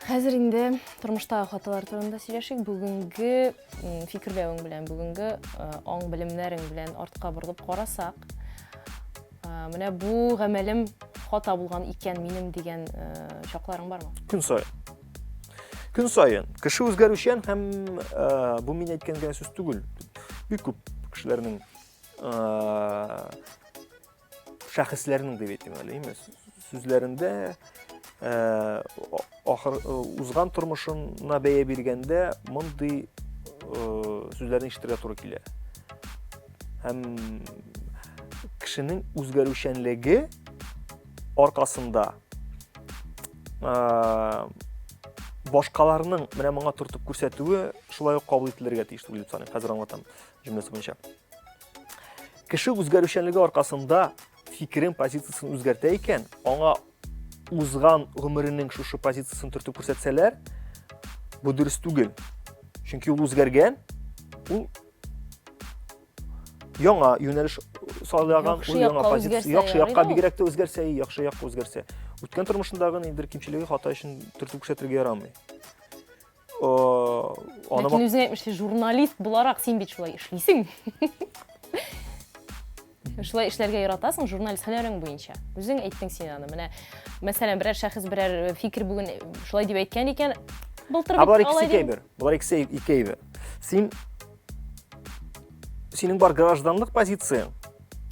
Хәзер инде тормыштагы хаталар турында сөйләшик. Бүгенге фикерләвең белән, бүгенге аң белемнәрең белән артка борылып карасак, менә бу гамәлем хата булган икән минем дигән чакларың бармы?
Көн сайын. Кеше үзгәрүчән һәм бу мин әйткән генә сүз түгел. Бик күп кешеләрнең шәхесләрнең дип әйтим әле, сүзләрендә ахыр узган тормышына бәя биргәндә мондый сүзләрне ишетергә туры килә. Һәм кешенең үзгәрүчәнлеге аркасында башкаларның менә моңа туртып күрсәтүе шулай ук кабул ителергә тиеш дип саныйм. Хәзер аңлатам җөмләсе буенча. Кеше үзгәрүчәнлеге аркасында фикерен, позициясын үзгәртә икән, аңа узган гомеренең шушы позициясын төртеп күрсәтсәләр, бу дөрес түгел. Чөнки ул үзгәргән, ул яңа юнәлеш саллаган, ул яңа позиция, яхшы якка бигрәк тә үзгәрсә, яхшы якка үзгәрсә. Үткән тормышындагы нидер кимчелеге хата өчен төртеп күрсәтергә ярамый.
Ләкин үзең әйтмешли, журналист буларак син бит шулай эшлисең. Шулай эшләргә яратасың журналист һөнәрең буенча. Үзең әйттең син аны. Менә мәсәлән, берәр шәхес берәр фикер бүген шулай дип әйткән икән, былтыр бит алай.
Булар икесе икәйбер. Синең бар гражданлык позицияң.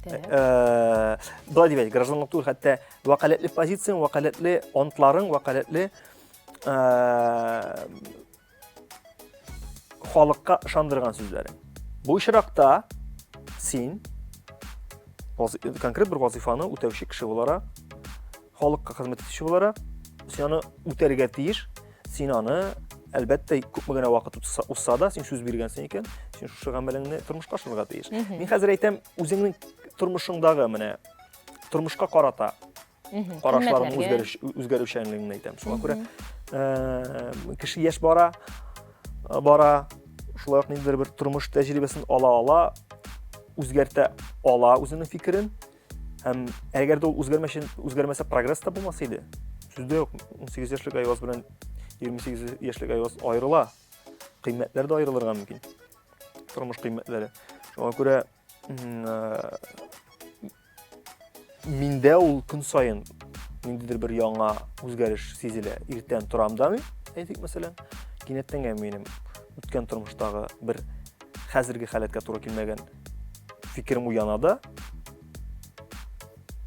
Булай дип әйт, гражданлык түгел, хәтта вәкаләтле позицияң, вәкаләтле антларың, вәкаләтле халыкка ышандырган сүзләрең. Бу очракта син конкрет бер вазифаны үтәүче кеше буларак, халыкка хезмәт итүче буларак, син аны үтәргә тиеш, син аны әлбәттә күпме генә вакыт узса да, син сүз биргәнсең икән, син шушы гамәлеңне тормышка ашырырга тиеш. Мин хәзер әйтәм, үзеңнең тормышыңдагы менә тормышка карата карашларың үзгәрүчәнлеген әйтәм. Шуңа күрә кеше яшь бара, шулай ук ниндидер бер тормыш тәҗрибәсен ала, үзгәртә ала үзенең фикерен, Һәм әгәр дә ул үзгәрмәсә, прогресс та булмас иде. Сүздә юк, 18 яшьлек Айваз белән 28 яшьлек Айваз аерыла. Кыйммәтләр дә аерылырга мөмкин. Тормыш кыйммәтләре. Шуңа күрә миндә ул көн саен ниндидер бер яңа үзгәреш сизелә. Иртән торам да мин, әйтик мәсәлән, кинәттән минем үткән тормыштагы бер хәзерге халәткә туры килмәгән фикерем уяна да.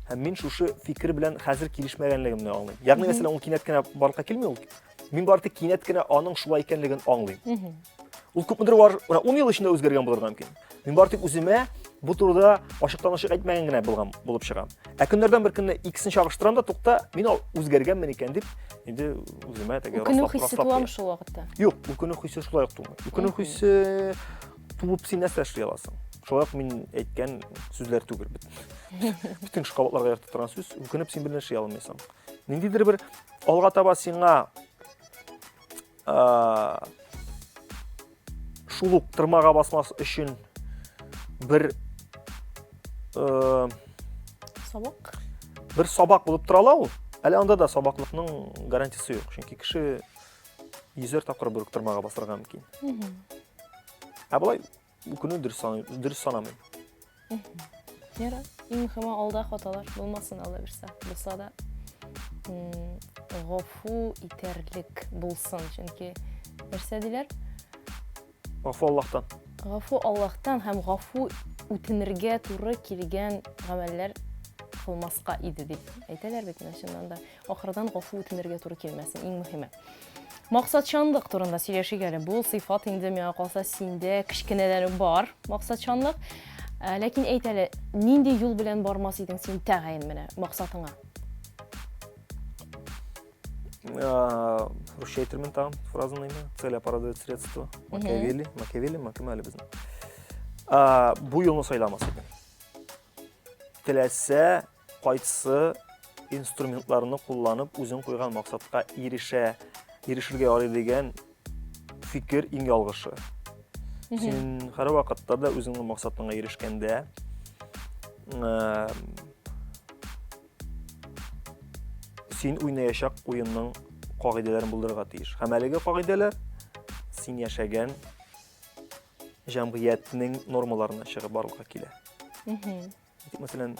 Һәм мин шушы фикер белән хәзер килешмәгәнлегемне аңлыйм. Ягъни мәсәлән, ул кинәт кенә барлыкка килми ул. Мин бары тик кинәт кенә аның шулай икәнлеген аңлыйм. Ул күпмедер 10 ел эчендә үзгәргән булырга мөмкин. Мин бары тик үземә бу турыда ачыктан-ачык әйтмәгән генә булып чыгам. Ә көннәрдән бер көнне икесен чагыштырам да, тукта, мин үзгәргәнмен икән дип, инде үземә тәгәр раслап.
Хиссе туламы шул вакытта?
Юк, ул көнне хиссе шулай ук тумый. Ул көнне хиссе туып син нәрсә эшли аласың. Шулай ук мин әйткән сүзләр түгел. Бүтән шкалаларга яртып торган сүз, ул көнне син бер нәрсә алмыйсың. Ниндидер бер алга таба сиңа шул ук тырмага басмас өчен бер сабак булып тора ул. Әле анда да сабаклыкның гарантиясе юк. Чөнки кеше 100 тапкыр бер тырмага басырга мөмкин. Ә булай бу көне дөрес санамыйм.
Ярар. Иң мөһиме алда хаталар булмасын, Алла бирсә. Булса да гафу итәрлек булсын. Чөнки нәрсә диләр?
Гафу Аллаһтан.
Гафу Аллаһтан һәм гафу үтенергә туры килгән гамәлләр кылмаска иде дип әйтәләр бит менә шуннан да. Ахырдан гафу үтенергә туры килмәсен, иң мөһиме. Максатчанлык турында сөйләшик әле. Бу сыйфат инде миңа калса синдә кичкенәдән бар, максатчанлык. Ләкин әйт әле, нинди юл белән бармас идең син тәгаен менә максатыңа?
Русча әйтермен тагын фразаны нәме? Цель оправдывает средства. Макиавелли, мәкемәле безнең. Бу юлны сайламас идем. Теләсә, кайсы инструментларны кулланып, үзең куйган максатка ирешергә ярый дигән фикер иң ялгышы. Син һәр вакытта да үзеңнең максатыңа ирешкәндә син уйнаячак уенның кагыйдәләрен булдырырга тиеш. Һәм әлеге кагыйдәләр син яшәгән җәмгыятьнең нормаларына чыгып барлыкка килә. Мәсәлән,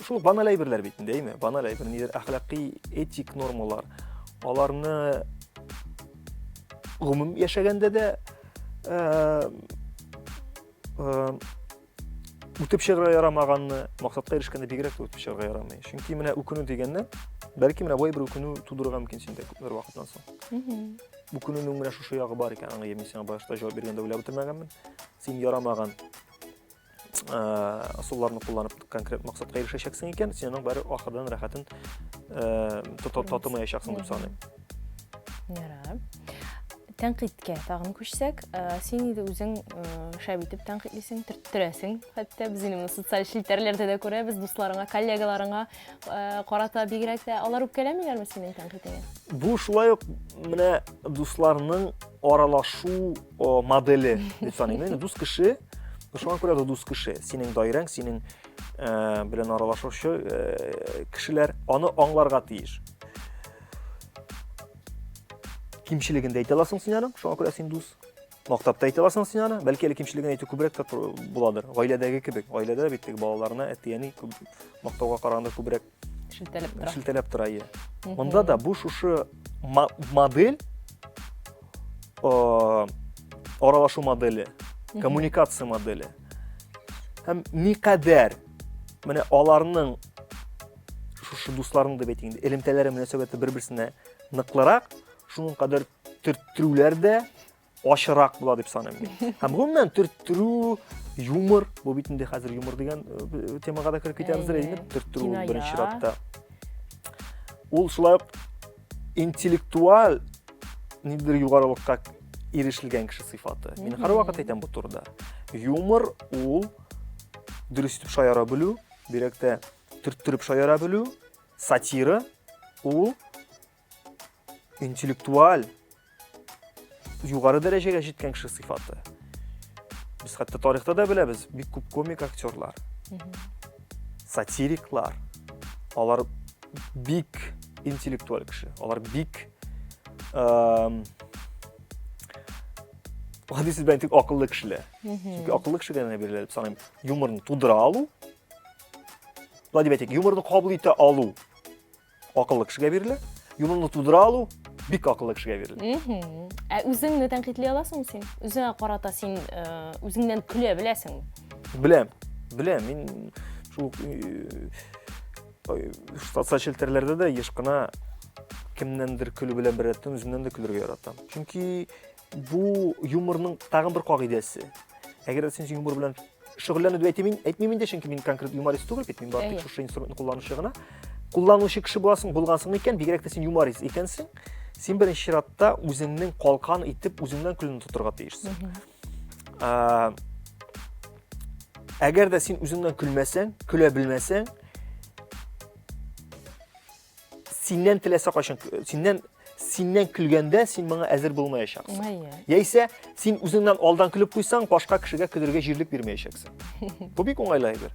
шул баналь әйберләр бит инде, әйме? Баналь әйбер, нидер әхлакый, этик нормалар. Аларны гомум яшәгәндә дә үтеп чыгарга ярамаганны, максатка ирешкәндә бигрәк тә үтеп чыгарга ярамый. Чөнки менә үкенү дигәнне, бәлки менә бу бер үкенү тудырырга мөмкин синдә күпмер вакыттан соң. Бу күнүнең менә шушы ягы бар икән, аңа мин сиңа башта җавап биргәндә уйлап бетермәгәнмен. Син ярамаган асылларны кулланып конкрет максатка ирешәчәксең икән, син аның бары ахырдан рәхәтен татымаячаксың дип саныйм.
Ярар. Тәнкыйтькә тагын күчсәк, син инде үзең шәп итеп тәнкыйтьлисең, төрттерәсең. Хәтта безнең социаль челтәрләрдә дә күрәбез, дусларыңа, коллегаларыңа карата бигрәк тә алар үпкәләмиләрме синең тәнкыйтеңә?
Бу шулай ук менә дусларның аралашу модели дип саныйм. Дус кеше, шуңа күрә дус кеше, синең даирәң, синең белән аралашучы кешеләр аны аңларга тиеш. Кимчилеген дә әйтә аласың син аның, шуңа күрә син дус. Мактапта әйтә аласың син аны, бәлки әле кимчилеген әйтү күбрәк тә буладыр. Гаиләдәге кебек, гаиләдә бит теге балаларына әти-әни мактауга караганда күбрәк шелтәләп тора. Монда да бу шушы модель, аралашу модели, коммуникация модели. Һәм никадәр менә аларның шушы дусларның дип әйтик, элемтәләре мөнәсәбәте бер-берсенә ныклырак, шуның кадәр төрттерүләр дә ашырак була дип саныйм. Һәм гомумән төрттерү, юмор, бу бит инде хәзер юмор дигән темага да кирип китәбез инде, төрттерү беренче чиратта. Ул шулай ук интеллектуаль нидер югарылыкка ирешелгән кеше сыйфаты. Мин һәр вакыт әйтәм бу турыда. Юмор ул дөрес итеп шаяра белү, бирәк тә төрттереп шаяра белү, сатира ул интеллектуаль югары дәрәҗәгә җиткән кеше сыйфаты. Без хәтта тарихта да беләбез, бик күп комик актерлар. сатириклар, алар бик интеллектуаль кеше, алар бик Hadis ben tek akıllı kişiler. Çünkü akıllı kişiler ne bilirler? Sanayım yumurunu tudura alu. Vladimir yumurunu kabul ite alu. Akıllı kişiye verirler. Yumurunu tudura alu. Bik akıllı kişiye verirler.
Үзеңне тәнкыйтьлей аласың син? Үзеңә карата син үзеңнән көлә беләсеңме?
Білем. Мен шул социаль челтерлерде де ешкына кимнендир күлү белән бер рәттән үземнән дә көлергә яратам. Чөнки bu юморның тагын бер кагыйдәсе. Әгәр син юмор белән шөгыльләнү дип әйтмим инде, чөнки мин конкрет юморист түгел бит, мин бар тик шушы инструментны кулланучы гына. Кулланучы кеше булгансың икән, бигрәк тә син юморист икәнсең, син беренче чиратта үзеңнең калкан итеп үзеңнән көлүне тотырга тиешсең. Әгәр дә син үзеңнән көлмәсәң, көлә белмәсәң, синнән теләсә кайчан, синнән көлгәндә син моңа әзер булмаячаксың. Яисә син үзеңнән алдан көлеп куйсаң, башка кешегә көлергә җирлек бирмәячәксең. Бу бик уңайлы әйбер.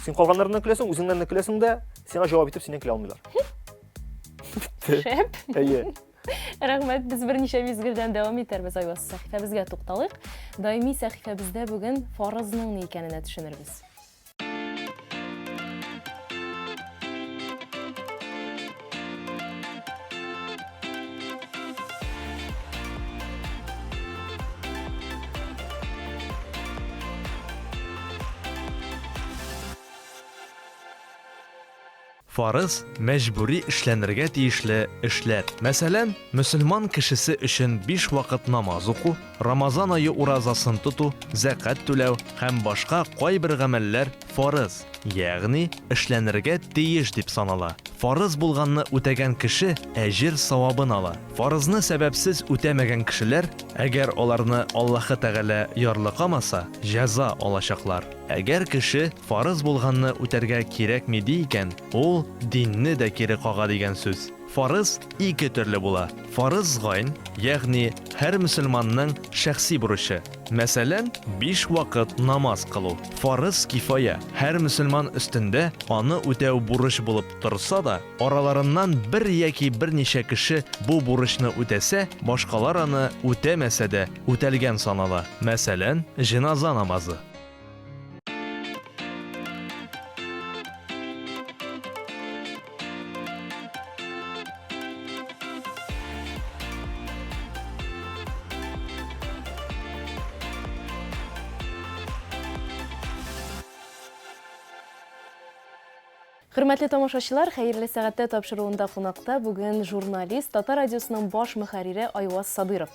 Син калганнардан көләсең, үзеңнән дә көләсең дә, сиңа җавап итеп синнән көлә алмыйлар.
Шәп.
Әйе.
Рәхмәт, без берничә мизгелдән дәвам итәрбез Айваз сәхифәбезгә тукталыйк. Даими сәхифәбездә бүген фарызның ни икәненә төшенербез.
Фарыз мәҗбүри эшләнергә тиешле эшләр. Мәсәлән, мөселман кешесе өчен 5 вакыт намаз уку, Рамазан ае уразасын тоту, закат түләү һәм башка кайбер гамәлләр фарыз, ягъни эшләнергә тиеш дип санала. Фарыз булганны үтәгән кеше әҗир савабын ала. Фарызны сәбәпсез үтәмәгән кешеләр, әгәр аларны Аллаһы Тәгалә ярlıqамаса, җәза алачаклар. Әгәр кеше фарыз булганны үтәргә кирәкми икән, ул динне дә кире кага дигән сүз. Фарыз ике төрле була. Фарыз гайн, ягъни һәр мөселманның шәхси бурычы. Мәсәлән, 5 вакыт намаз кылу. Фарыз кифая. Һәр мөселман өстендә аны үтәү бурыч булып торса да, араларыннан бер яки берничә кеше бу бурычны үтәсә, башкалар аны үтәмәсә дә үтәлгән санала. Мәсәлән, җеназа намазы.
Хөрмәтле тамашачылар, хәерле сәгатьтә тапшыруында кунакта бүген журналист, Татар радиосының баш мөхәррире Айваз Садыров.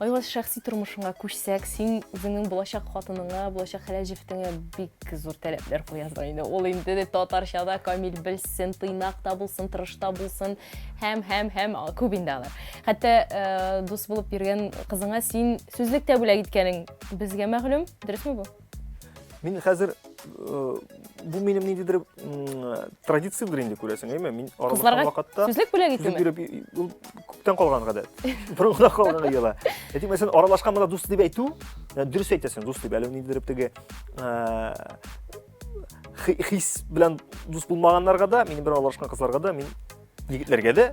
Айваз, шәхси тормышыңа күчсәк, син үзеңнең булачак хатыныңа, булачак хәләҗефтеңә бик зур таләпләр куясың инде. Ул инде татарчада камил белсен, тыйнакта булсын, тырышта булсын, һәм күп инде алар. Хәтта дус булып йөргән кызыңа син сүзлектә бүләк иткәнең безгә мәгълүм, дөресме бу?
Мин хәзер бу минем ниндидер традициядыр инде күрәсең, әйме? Мин аралашкан вакытта
сүзлек бүләк итәме?
Ул күптән калган гадәт. Борынгыда калган яла. Әйтик, мәсәлән, аралашкан монда дус дип әйтү, дөрес әйтәсең, дус дип, әле ниндидер теге хис белән дус булмаганнарга да, минем белән аралашкан кызларга да, мин егетләргә дә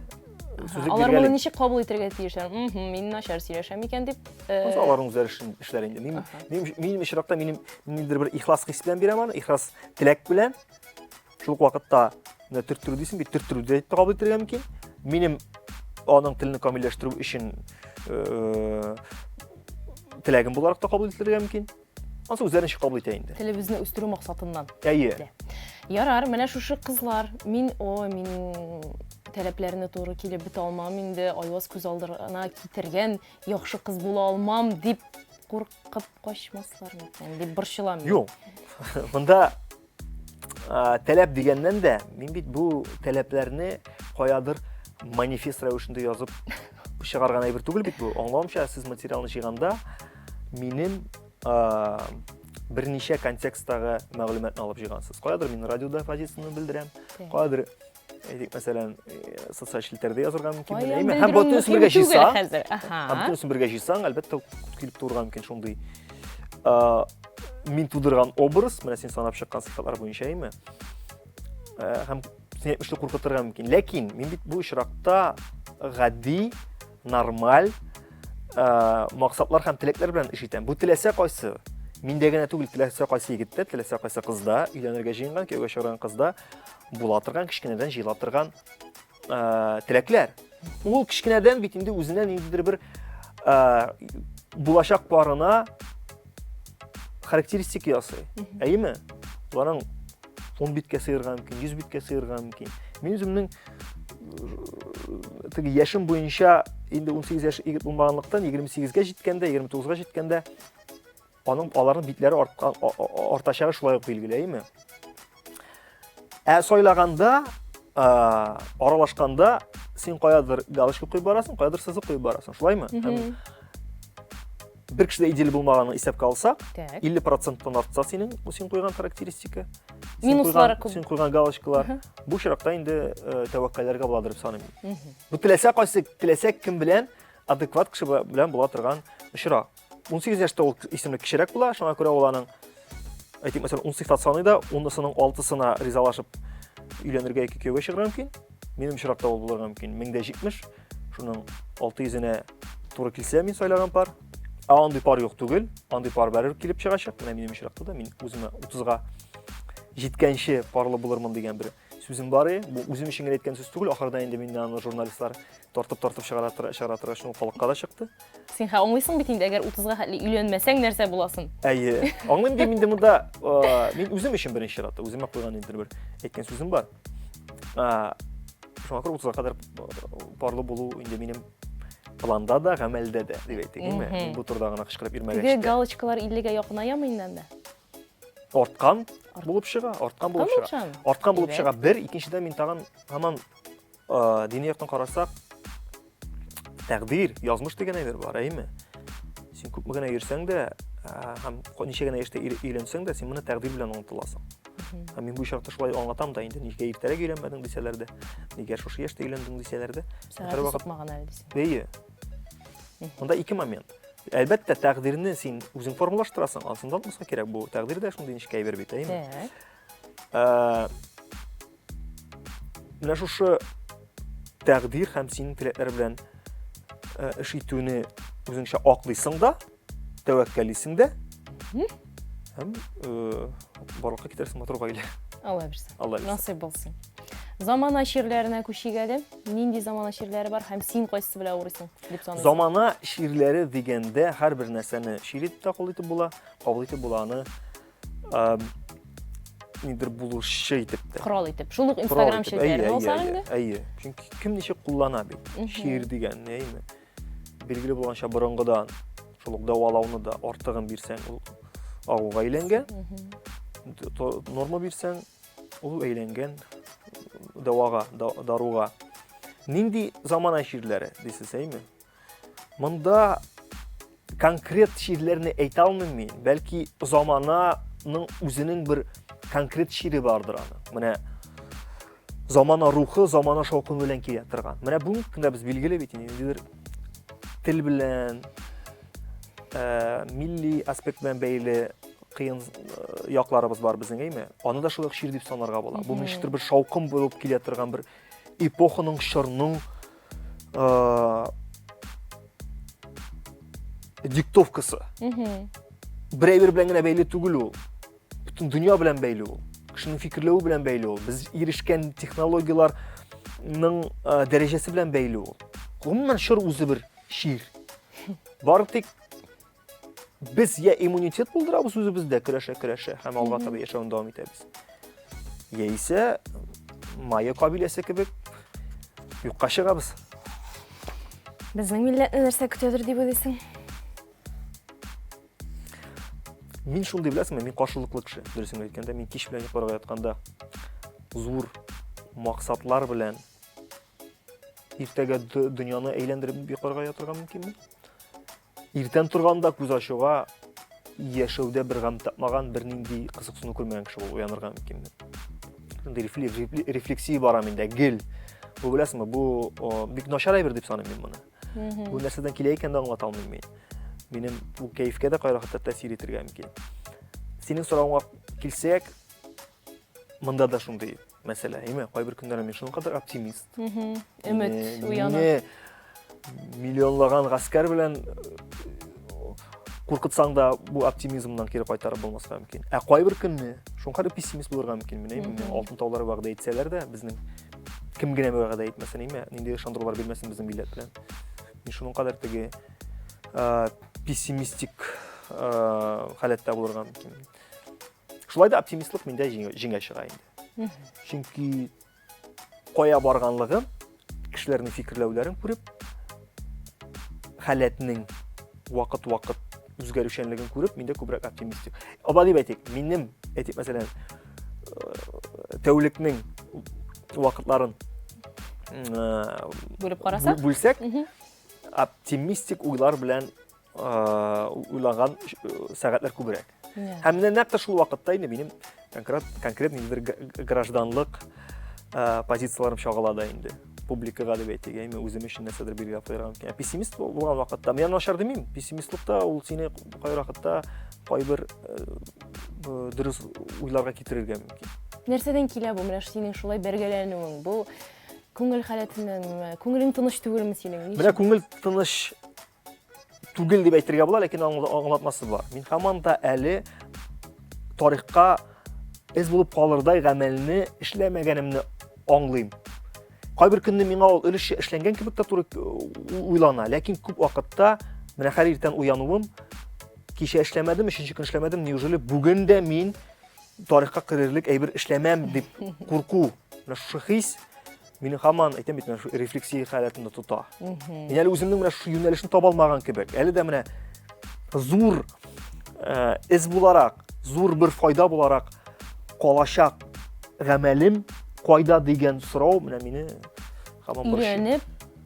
сүзлек
Алар
биргән.
моны ничек кабул итәргә тиешләр? Мин начар сөйләшәм икән дип.
Аларның үзләре эшләре инде. Минем ишракта ниндидер бер ихлас хис белән бирәм аны, ихлас теләк белән. Шул вакытта төртүрү дисең, бит төртүрү дә кабул итәргә мөмкин. Минем аның телне камилләштерү өчен теләгем буларак та кабул итәргә мөмкин. Ансы үзләрен кабул итә инде.
Телебезне үстерү максатыннан.
Әйе.
Ярар, менә шушы кызлар, мин таләпләренә туры килеп бит алмам инде, Айваз күз алдына китергән яхшы кыз була алмам дип куркып качмаслар микән, дип борчылам.
Юк. Монда таләп дигәннән дә, мин бит бу таләпләрне каядыр манифест рәвешендә язып чыгарган әйбер түгел бит бу. Аңламча, сез материалны җыйганда минем берничә контекстагы мәгълүматны алып җыйгансыз. Каядыр мин радиода позицияны белдерәм, каядыр әйтик, мәсәлән, социаль челтәрдә язырга мөмкин. Һәм бу төсен бергә җыйсаң, әлбәттә килеп турырга мөмкин шундый. мин тудырган образ, менә син санап чыккан сыйфатлар буенча әйме? Һәм син әйтмешле куркытырга мөмкин. Ләкин мин бит бу очракта гади, нормаль максатлар һәм теләкләр белән эш итәм. Бу теләсә кайсы, миндә генә түгел, теләсә кайсы егеттә, теләсә кайсы кызда, өйләнергә җыенган, кияүгә чыгарган кызда була торган, кичкенәдән җыела торган теләкләр. Ул кичкенәдән бит инде үзенә ниндидер бер булачак парына характеристика ясый. Әйеме? Уларның 10 биткә сыйырга мөмкин, 100 биткә сыйырга мөмкин. Мин үземнең теге яшем буенча инде 18 яшь егет булмаганлыктан 28-гә җиткәндә, 29-га җиткәндә аларның битләре артачагы шулай ук билгеле, әйеме? Сайлаганда, аралашканда син каядыр галочка куеп барасың, каядыр сызып куеп барасың. Шулаймы? Бер кешедә идеал булмаганын исәпкә алсак, 50%-тан артса син куйган характеристика, син куйган галочкалар, бу чиракта инде тәвәккәлләргә була дип саныйм. Бу теләсә кем белән адекват кеше белән була торган очрак. 18 яшьтә ул исемлек кичерәк була, шуңа күрә ул аның әйтик, мәсәлән, 10 сыйфат саный да, 10-сының 6-сына ризалашып өйләнергә яки кияүгә чыгарга мөмкин. Минем очракта ул булырга мөмкин. 1070, шуның 600-енә туры килсә мин сайлаган пар. Андый пар юк түгел, андый пар бәрер килеп чыгачак. Менә минем очракта да мин үземә 30-га җиткәнче парлы булырмын дигән бер сүзем бар иде. Бу үзем өчен генә әйткән сүз түгел, ахырда инде миннән аны журналистлар тартып чыгара торган шуның халыкка да чыкты.
Син аңлыйсың бит инде, әгәр 30-га хәтле өйләнмәсәң нәрсә буласың?
Әйе. Аңлыйм ди, миндә монда мин үзем өчен беренче чиратта үземә куйган инде бер әйткән сүзем бар. Шуңа күрә 30-га кадәр парлы булу инде минем планда да, гамәлдә дә дип әйтик. Мин бу турда гына кычкырып йөрмәгәч.
Теге галочкалар 50-гә якынаямы инде?
Арткан булып чыга, арткан булып чыга. Бер, икенчедән мин тагын һаман дини яктан карасак, тәкъдир, язмыш дигән әйбер бар, әйеме? Син күпме генә йөрсәң дә, һәм ничә генә яшьтә өйләнсәң дә, син моны тәкъдир белән онытыласың. Һәм мин бу чакта шулай аңлатам да инде, нигә иртәрәк өйләнмәдең дисәләр дә, нигә шушы яшьтә өйләндең дисәләр дә.
Һәрвакыт маган әле дисең.
Бәйе. Монда ике момент. Әлбәттә, тәкъдирне син үзең формалаштырасың, ансында булса кирәк бу. Тәкъдир дә шундый ничек әйбер бит, әйеме? Менә шушы тәкъдир һәм синең теләкләр белән эш итүне үзеңчә аклыйсың да, тәвәккәлисең дә. Һәм барлыкка китерсең матур гаилә.
Алла бирсен.
Алла бирсен.
Насыйп булсын. Замана ширләренә күчик әле. Нинди замана ширләре бар һәм син кайсы белән урысың дип саныйсың?
Замана ширләре дигәндә һәрбер нәрсәне шир итеп кабул итеп була, аны нидер булышы итеп тә.
Корал итеп. Шул ук Instagram ширләрен алсаң инде.
Әйе. Чөнки кем ничек куллана бит. Шир дигән, әйеме? Билгеле булганча борынгыдан шул ук давалауны да артыгын бирсәң, ул агуга әйләнгән. Норма бирсәң, ул әйләнгән давага, даруга. Нинди замана ширләре дисез, әйеме? Монда конкрет ширләрне әйтә алмыйм мин. Бәлки замананың үзенең бер конкрет шире бардыр аны. Менә замана рухы, замана шауқы белән килә торган. Менә бу көндә без билгеле бит инде тел белән, милли аспект белән бәйле кыен якларыбыз бар безнең, әйме? Аны да шулай шир дип санарга була. Бу ничектер бер шаукым булып килә торган бер эпоханың шырның диктовкасы. Берәйбер белән генә бәйле түгел ул. Бүтән дөнья белән бәйле ул. Кешенең фикерләве белән бәйле ул. Без ирешкән технологияларның дәрәҗәсе белән бәйле ул. Гомумән шыр үзе бер шир. Бары тик без я иммунитет булдырабыз үзебездә көрәшә һәм алга таба яшәүне дәвам итәбез. Яисә майя кабиләсе кебек юкка чыгабыз.
Безнең милләтне нәрсә көтәдер дип уйлыйсың?
Мин шундый беләсеңме, мин каршылыклы кеше. Дөресен әйткәндә, мин кич белән йокларга ятканда зур максатлар белән иртәгә дөньяны әйләндереп йокларга ятырга мөмкинме? Иртән торганда күз ачуга яшәүдә бер гам тапмаган, бер нинди кызыксыну күрмәгән кеше булып уянырга мөмкинме? Шундый рефлексия бара миндә, гел. Бу беләсеңме, бу бик начар әйбер дип саныйм мин моны. Бу нәрсәдән килә икән дә аңлата алмыйм мин. Минем бу кайфкә дә кайракта тәэсир итәргә мөмкин. Синең сорауыңа килсәк, монда да шундый мәсьәлә, әйме? Кайбер көндәрдә мин шуның кадәр оптимист.
Өмет уяна.
Миллионлаган гаскәр белән куркытсаң да бу оптимизмнан кире кайтарып булмаска мөмкин. Ә кайбер көнне шуңа кадәр пессимист булырга мөмкин. Мин алтын таулары вәгъдә итсәләр дә, безнең кем генә вәгъдә итмәсен, әйме? Нинди ышандырулар бирмәсен безнең милләт белән. Мин шуның кадәр теге пессимистик халәттә булырга мөмкин. Шулай да оптимистлык миндә җиңә чыга инде. Чөнки кая барганлыгын, кешеләрнең фикерләүләрен күреп, халәтнең вакыт үзгәрүчәнлеген күреп, миндә күбрәк оптимистик. Аба дип әйтик, минем әйтик мәсәлән, тәүлекнең вакытларын
Бүлеп карасак,
бүлсәк, оптимистик уйлар белән уйлаган сәгатьләр күбрәк. Һәм менә нәкъ шул вакытта инде минем конкрет ниндидер гражданлык позицияларым чагыла инде. Публикага дип әйтик, әйме үзем өчен нәрсәдер биргә куярга мөмкин. Пессимист булган вакытта, мен начар демим, пессимистлыкта ул сине кай вакытта кайбер дөрес уйларга китерергә мөмкин.
нәрсәдән килә бу? Менә синең шулай бәргәләнүең, бу күңел халәтеннән, күңелең тыныч түгелме синең?
Менә күңел тыныч түгел дип әйтергә була, ләкин аңлатмасы бар. Мин һаман да әле тарихка эз булып калырдай гамәлне эшләмәгәнемне аңлыйм. Кайбер көнне миңа ул өлеше эшләнгән кебек тә туры уйлана, ләкин күп вакытта менә һәр иртән уянуым, кичә эшләмәдем, өченче көн эшләмәдем, неужели бүген дә мин тарихка керерлек әйбер эшләмәм дип курку. Менә шу хис мине һаман әйтәм бит, менә шу рефлексия халәтендә тота. Мин әле үземнең менә шу юнәлешне таба алмаган кебек. Әле дә менә зур эз буларак, зур бер файда буларак калачак гамәлем кайда дигән сорау менә мине һаман борчый.
Өйрәнеп,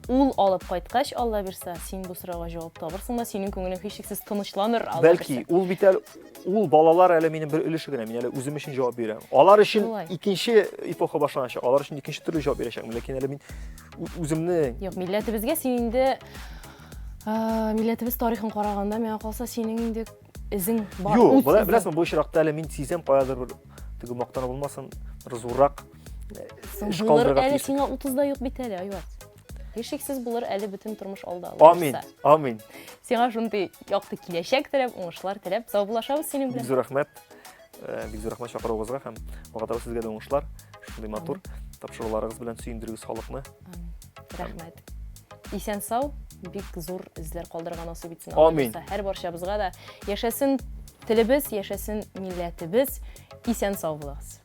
ул алып кайткач, Алла бирсә, син бу сорауга җавап табырсың да, синең күңелең һичшиксез тынычланыр, Алла
Бәлки, ул бит әле ул балалар әле минем бер өлеше генә, мин әле үзем өчен җавап бирәм. Алар өчен
Шулай.
икенче эпоха башланачак, алар өчен икенче төрле җавап бирәчәкмен, ләкин әле мин үземне
Юк, милләтебезгә син инде милләтебез тарихын караганда, миңа калса синең инде изең бар.
Юк, беләсезме, бу очракта әле мин сизәм каядыр бер теге мактана булмасын, бер зуррак эш
Булыр
калдырырга
әле
тиеш.
сиңа 30-да юк бит әле, Айват. Һичшиксез булыр әле бөтен тормыш алда.
Амин, амин.
Сиңа шундый якты киләчәк теләп, уңышлар теләп, саубуллашабыз синең
Бик
белән.
зур рәхмәт. Бик зур рәхмәт чакыруыгызга һәм вакытта сезгә дә уңышлар. Шундый матур тапшыруларыгыз белән сөендерегез халыкны.
Рәхмәт. Исән сау, бик зур эзләр калдырган насыйп итсен.
Амин.
Һәр барчабызга да яшәсен телебез, яшәсен милләтебез, исән сау булыгыз.